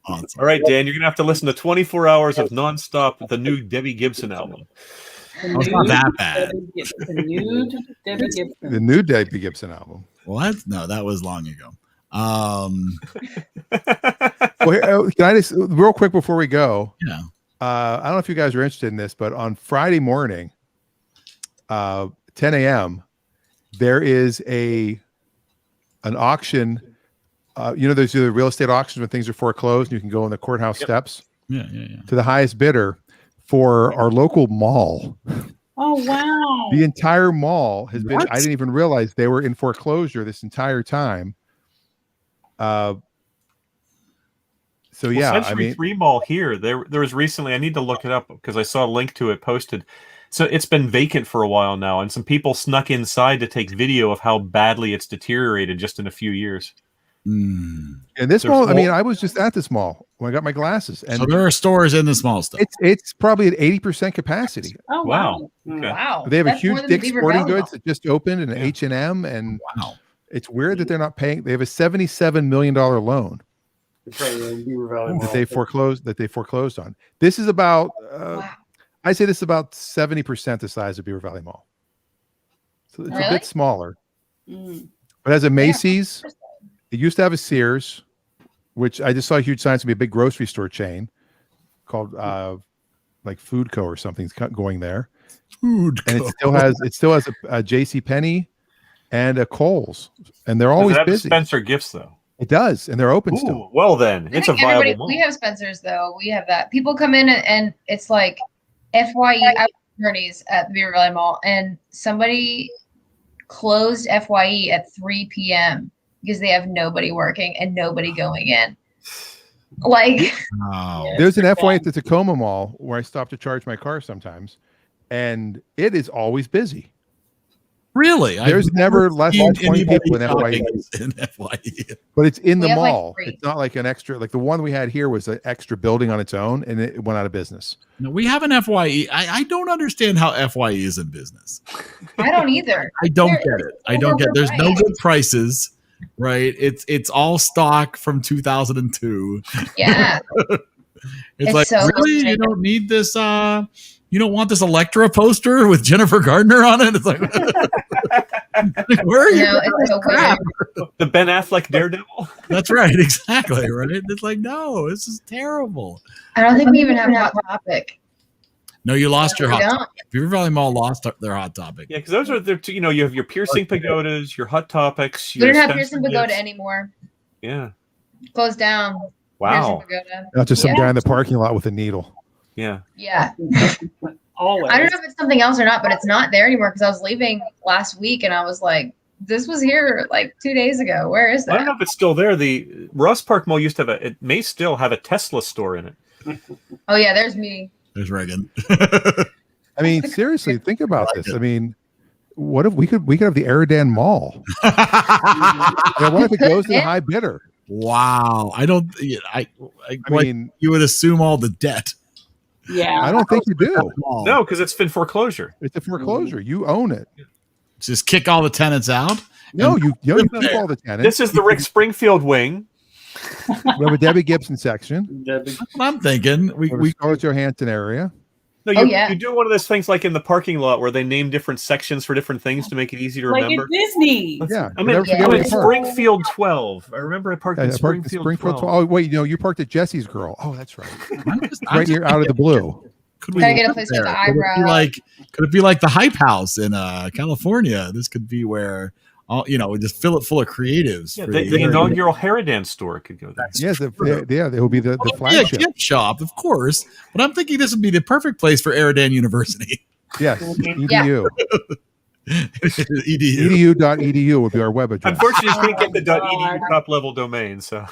Awesome. All right, Dan, you're going to have to listen to 24 hours of nonstop the new Debbie Gibson album. It's not that bad. The new Debbie Gibson album. What? No, that was long ago. Well, can I just real quick before we go? Yeah. I don't know if you guys are interested in this, but on Friday morning, 10 a.m., there is an auction. There's the real estate auctions when things are foreclosed, and you can go on the courthouse steps. Yeah. To the highest bidder for our local mall. Oh wow! The entire mall has been. I didn't even realize they were in foreclosure this entire time. So yeah, Century 3 Mall here. There was recently. I need to look it up because I saw a link to it posted. So it's been vacant for a while now, and some people snuck inside to take video of how badly it's deteriorated just in a few years. And this mall, I was just at this mall when I got my glasses. And so there are stores in this mall stuff. It's probably at 80% capacity. Oh wow! Okay. Wow! They have That's a huge more than the Dick's Beaver Sporting Valley Goods that just opened, and an H&M, and wow, it's weird that they're not paying. They have a $77 million loan that they foreclosed on. This is about, I say this is about 70% the size of Beaver Valley Mall. So it's a bit smaller. But as a Macy's, it used to have a Sears, which I just saw a huge sign to be a big grocery store chain called like Foodco or something going there. And it still has a JCPenney and a Kohl's, and they're always busy. Spencer Gifts though. It does, and they're open still. Well, then it's a viable mall. We have Spencer's though. We have that. People come in and it's like FYE attorneys at the Beaver Valley Mall, and somebody closed FYE at 3 p.m. because they have nobody working and nobody going in. Like, there's an FYE at the Tacoma Mall where I stop to charge my car sometimes, and it is always busy. Really? There's never less than 20 people in FYE. But it's in the mall. It's not like an extra, like the one we had here was an extra building on its own, and it went out of business. No, we have an FYE. I don't understand how FYE is in business. I don't either. I don't get it. I don't get it. There's no good prices, right? It's all stock from 2002. Yeah. It's like, so really? You don't need this you don't want this Electra poster with Jennifer Gardner on it? It's like Where are you? No, it's so Crap. weird. The Ben Affleck Daredevil. That's right, exactly. Right? It's like, no, this is terrible. I don't think we even have Hot Topic. No, you lost your We hot don't. topic. Beaver Valley Mall lost their hot topic. Yeah, because those are their two. You have your piercing pagodas, your hot topics. We Your don't have Spencer Pearson Pagoda Gifts. anymore. Yeah. Closed down. Wow. Pearson Pagoda. Not just some Yeah. guy in the parking lot with a needle. Yeah. Yeah. Always. I don't know if it's something else or not, but it's not there anymore because I was leaving last week and I was like, this was here like 2 days ago. Where is I don't that? know if it's still there. The Ross Park Mall used to have it may still have a Tesla store in it. Oh, yeah, there's me. There's Reagan. I mean, seriously, think about this. I mean, what if we could have the EriDan Mall? Yeah, what if it goes to the high bidder? Wow. I don't. I mean, you would assume all the debt. Yeah. I don't think you do. No, because it's been foreclosure. It's a foreclosure. You own it. Just kick all the tenants out. No, you keep there. all the tenants. This is the Rick Springfield wing. We have a Debbie Gibson section. That's what I'm thinking. We Scarlett Johansson area. No, you do one of those things like in the parking lot where they name different sections for different things to make it easy to Like remember. at Disney. Yeah, I'm never in, forget I'm where in you park. Springfield 12. I remember I parked in I parked at Springfield 12. Oh wait, you parked at Jesse's Girl. Oh, that's right. Right here, out of the blue. Could Gotta get a place with the eyebrow. Could it be like the Hype House in California? This could be where we just fill it full of creatives. Yeah, for the inaugural EriDan store could go there. Yes, it will be the Yeah, flagship. gift shop, of course. But I'm thinking this would be the perfect place for EriDan University. Yes, edu. Edu. edu.edu would be our web address. Unfortunately, you can't get the .edu top level domain. So,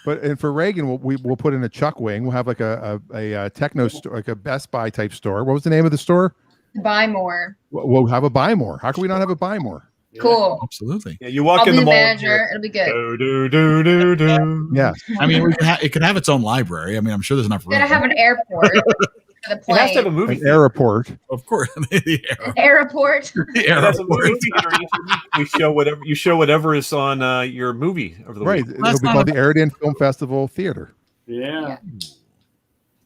and for Reagan, we'll put in a Chuck wing. We'll have like a techno store, like a Best Buy type store. What was the name of the store? Buy more. We'll have a Buy More. How can we not have a Buy More? Cool. Absolutely. Yeah, you walk I'll in be the the mall. manager. It'll be good. Do. Yeah. I mean, it could have its own library. I mean, I'm sure there's enough room. Gotta have an airport for the It has to have a plane. movie. An airport. Of course. An airport. It has a movie theater. You show whatever is on your movie over the Right. week. It'll be called the EriDan Film Festival Theater. Yeah.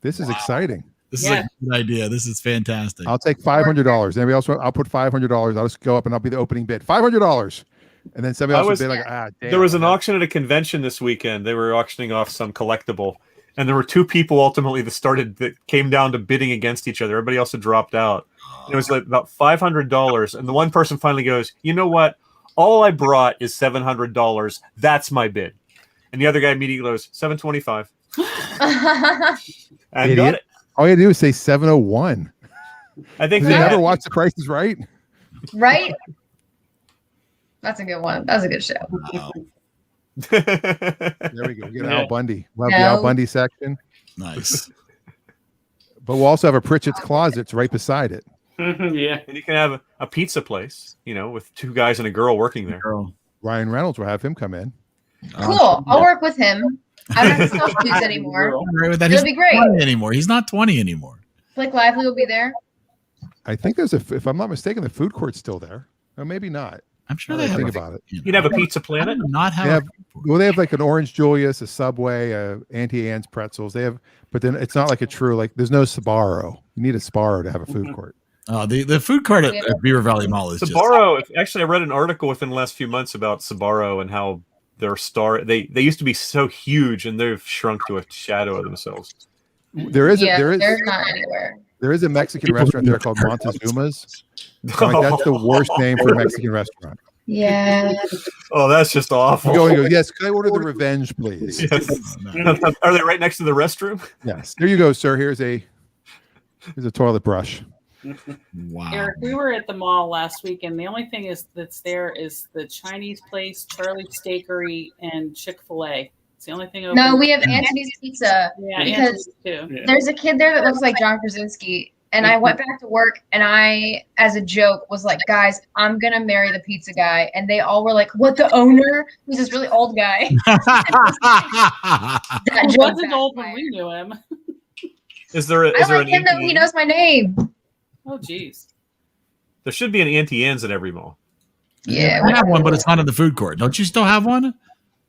This is exciting. This is a good idea. This is fantastic. I'll take $500. Anybody else? I'll put $500. I'll just go up and I'll be the opening bid. $500. And then somebody else will bid damn. There was an auction at a convention this weekend. They were auctioning off some collectible, and there were two people ultimately that came down to bidding against each other. Everybody else had dropped out. And it was like about $500, and the one person finally goes, "You know what? All I brought is $700. That's my bid." And the other guy immediately goes, $725. And got it. All you do is say 701. I think Did you ever watch The Price is Right? Right? That's a good one. That was a good show. Wow. There we go. We get Al Bundy. We'll have the Al Bundy section. Nice. But we'll also have a Pritchett's Closets right beside it. Yeah. And you can have a pizza place, with two guys and a girl working there. Ryan Reynolds will have him come in. Cool. I'll work with him. I don't have to sell shoes anymore. Right with that. It'll He's be great. not 20 anymore. He's not 20 anymore. Blake Lively will be there. I think there's if I'm not mistaken, the food court's still there. Or maybe not. I'm sure Now they that I have think about it. You'd have a Pizza Planet. Not They have. have, they have like an Orange Julius, a Subway, Auntie Anne's pretzels. They have, but then it's not like a true there's no Sbarro. You need a Sbarro to have a food court. The food court at Beaver Valley Mall is Sbarro. Actually, I read an article within the last few months about Sbarro and how their they used to be so huge and they've shrunk to a shadow of themselves. There is There's not anywhere. There is a Mexican restaurant there called Montezuma's. That's the worst name for a Mexican restaurant. Yeah. Oh, that's just awful. You go, yes, can I order the Revenge, please? Yes. Are they right next to the restroom? Yes. There you go, sir. Here's a toilet brush. Wow. Eric, we were at the mall last week, and the only thing that's there is the Chinese place, Charlie's Steakery, and Chick-fil-A. It's the only thing open. No, we have Anthony's Pizza Yeah, because Anthony's too. there's a kid there that looks like John Krasinski. And I went back to work and I, as a joke, was like, guys, I'm going to marry the pizza guy. And they all were like, what, the owner? He's this really old guy. He wasn't old when we knew him. Is there I like him though. He knows my name. Oh, geez. There should be an Auntie Anne's at every mall. Yeah, I have one, but it's not in the food court. Don't you still have one?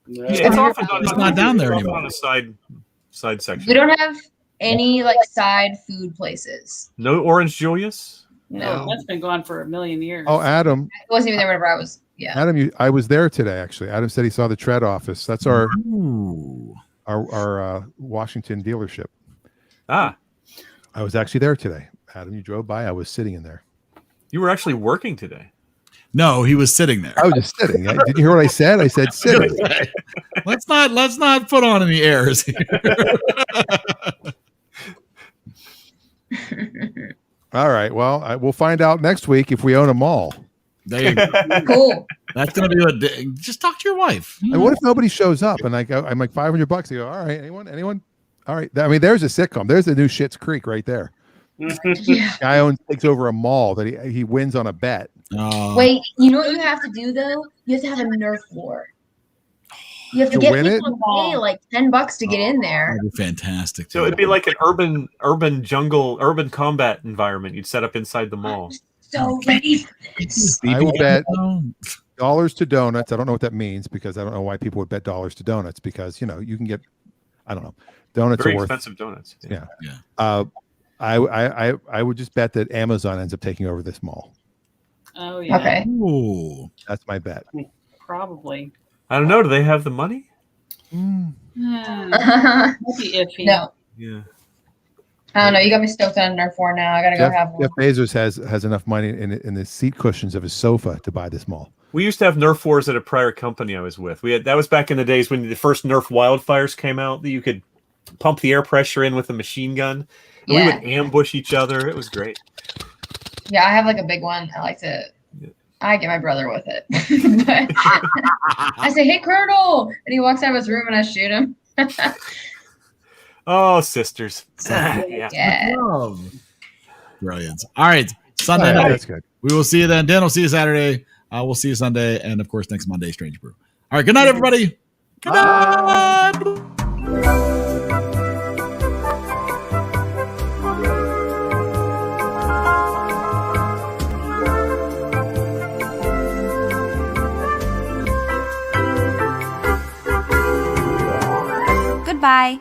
Yeah, it's often It's not down there often anymore. on a side section. We don't have any side food places. No Orange Julius. No. That's been gone for a million years. Oh, Adam. I wasn't even there whenever I was. Yeah. Adam, I was there today. Actually, Adam said he saw the Tread office. That's our Washington dealership. Ah, I was actually there today. Adam, you drove by. I was sitting in there. You were actually working today. No, he was sitting there. I was just sitting. Did you hear what I said? I said sitting. Let's not put on any airs here. All right. Well, we'll find out next week if we own a mall. There you go. Cool. That's gonna be just talk to your wife. And what if nobody shows up and I'm like $500? They go, all right, anyone? All right. I mean, there's a sitcom. There's the new Schitt's Creek right there. Yeah. Guy takes over a mall that he wins on a bet. Oh. Wait, you know what you have to do though? You have to have a Nerf war. You have to To get win people it? to pay like $10 to get in there. That'd be fantastic. So it'd be like an urban jungle, urban combat environment you'd set up inside the mall. So ready for this. I will bet dollars to donuts. I don't know what that means because I don't know why people would bet dollars to donuts because you can get, I don't know, donuts Very are worth expensive donuts. Yeah. I would just bet that Amazon ends up taking over this mall. Oh yeah. Okay. Ooh. That's my bet. Probably. I don't know. Do they have the money? Might be iffy. No. Yeah. I don't know. You got me stoked on Nerf war now. I gotta go have one. Jeff Bezos has enough money in the seat cushions of his sofa to buy this mall. We used to have Nerf wars at a prior company I was with. That was back in the days when the first Nerf wildfires came out that you could pump the air pressure in with a machine gun. And we would ambush each other. It was great. Yeah, I have like a big one. I get my brother with it. But I say, "Hey, Colonel," and he walks out of his room and I shoot him. Oh, sisters. Yeah. Brilliant. All right. Sunday night. That's good. We will see you then. Dan will see you Saturday. We'll see you Sunday. And of course, next Monday, Strange Brew. All right. Good night, everybody. Good night. Goodbye.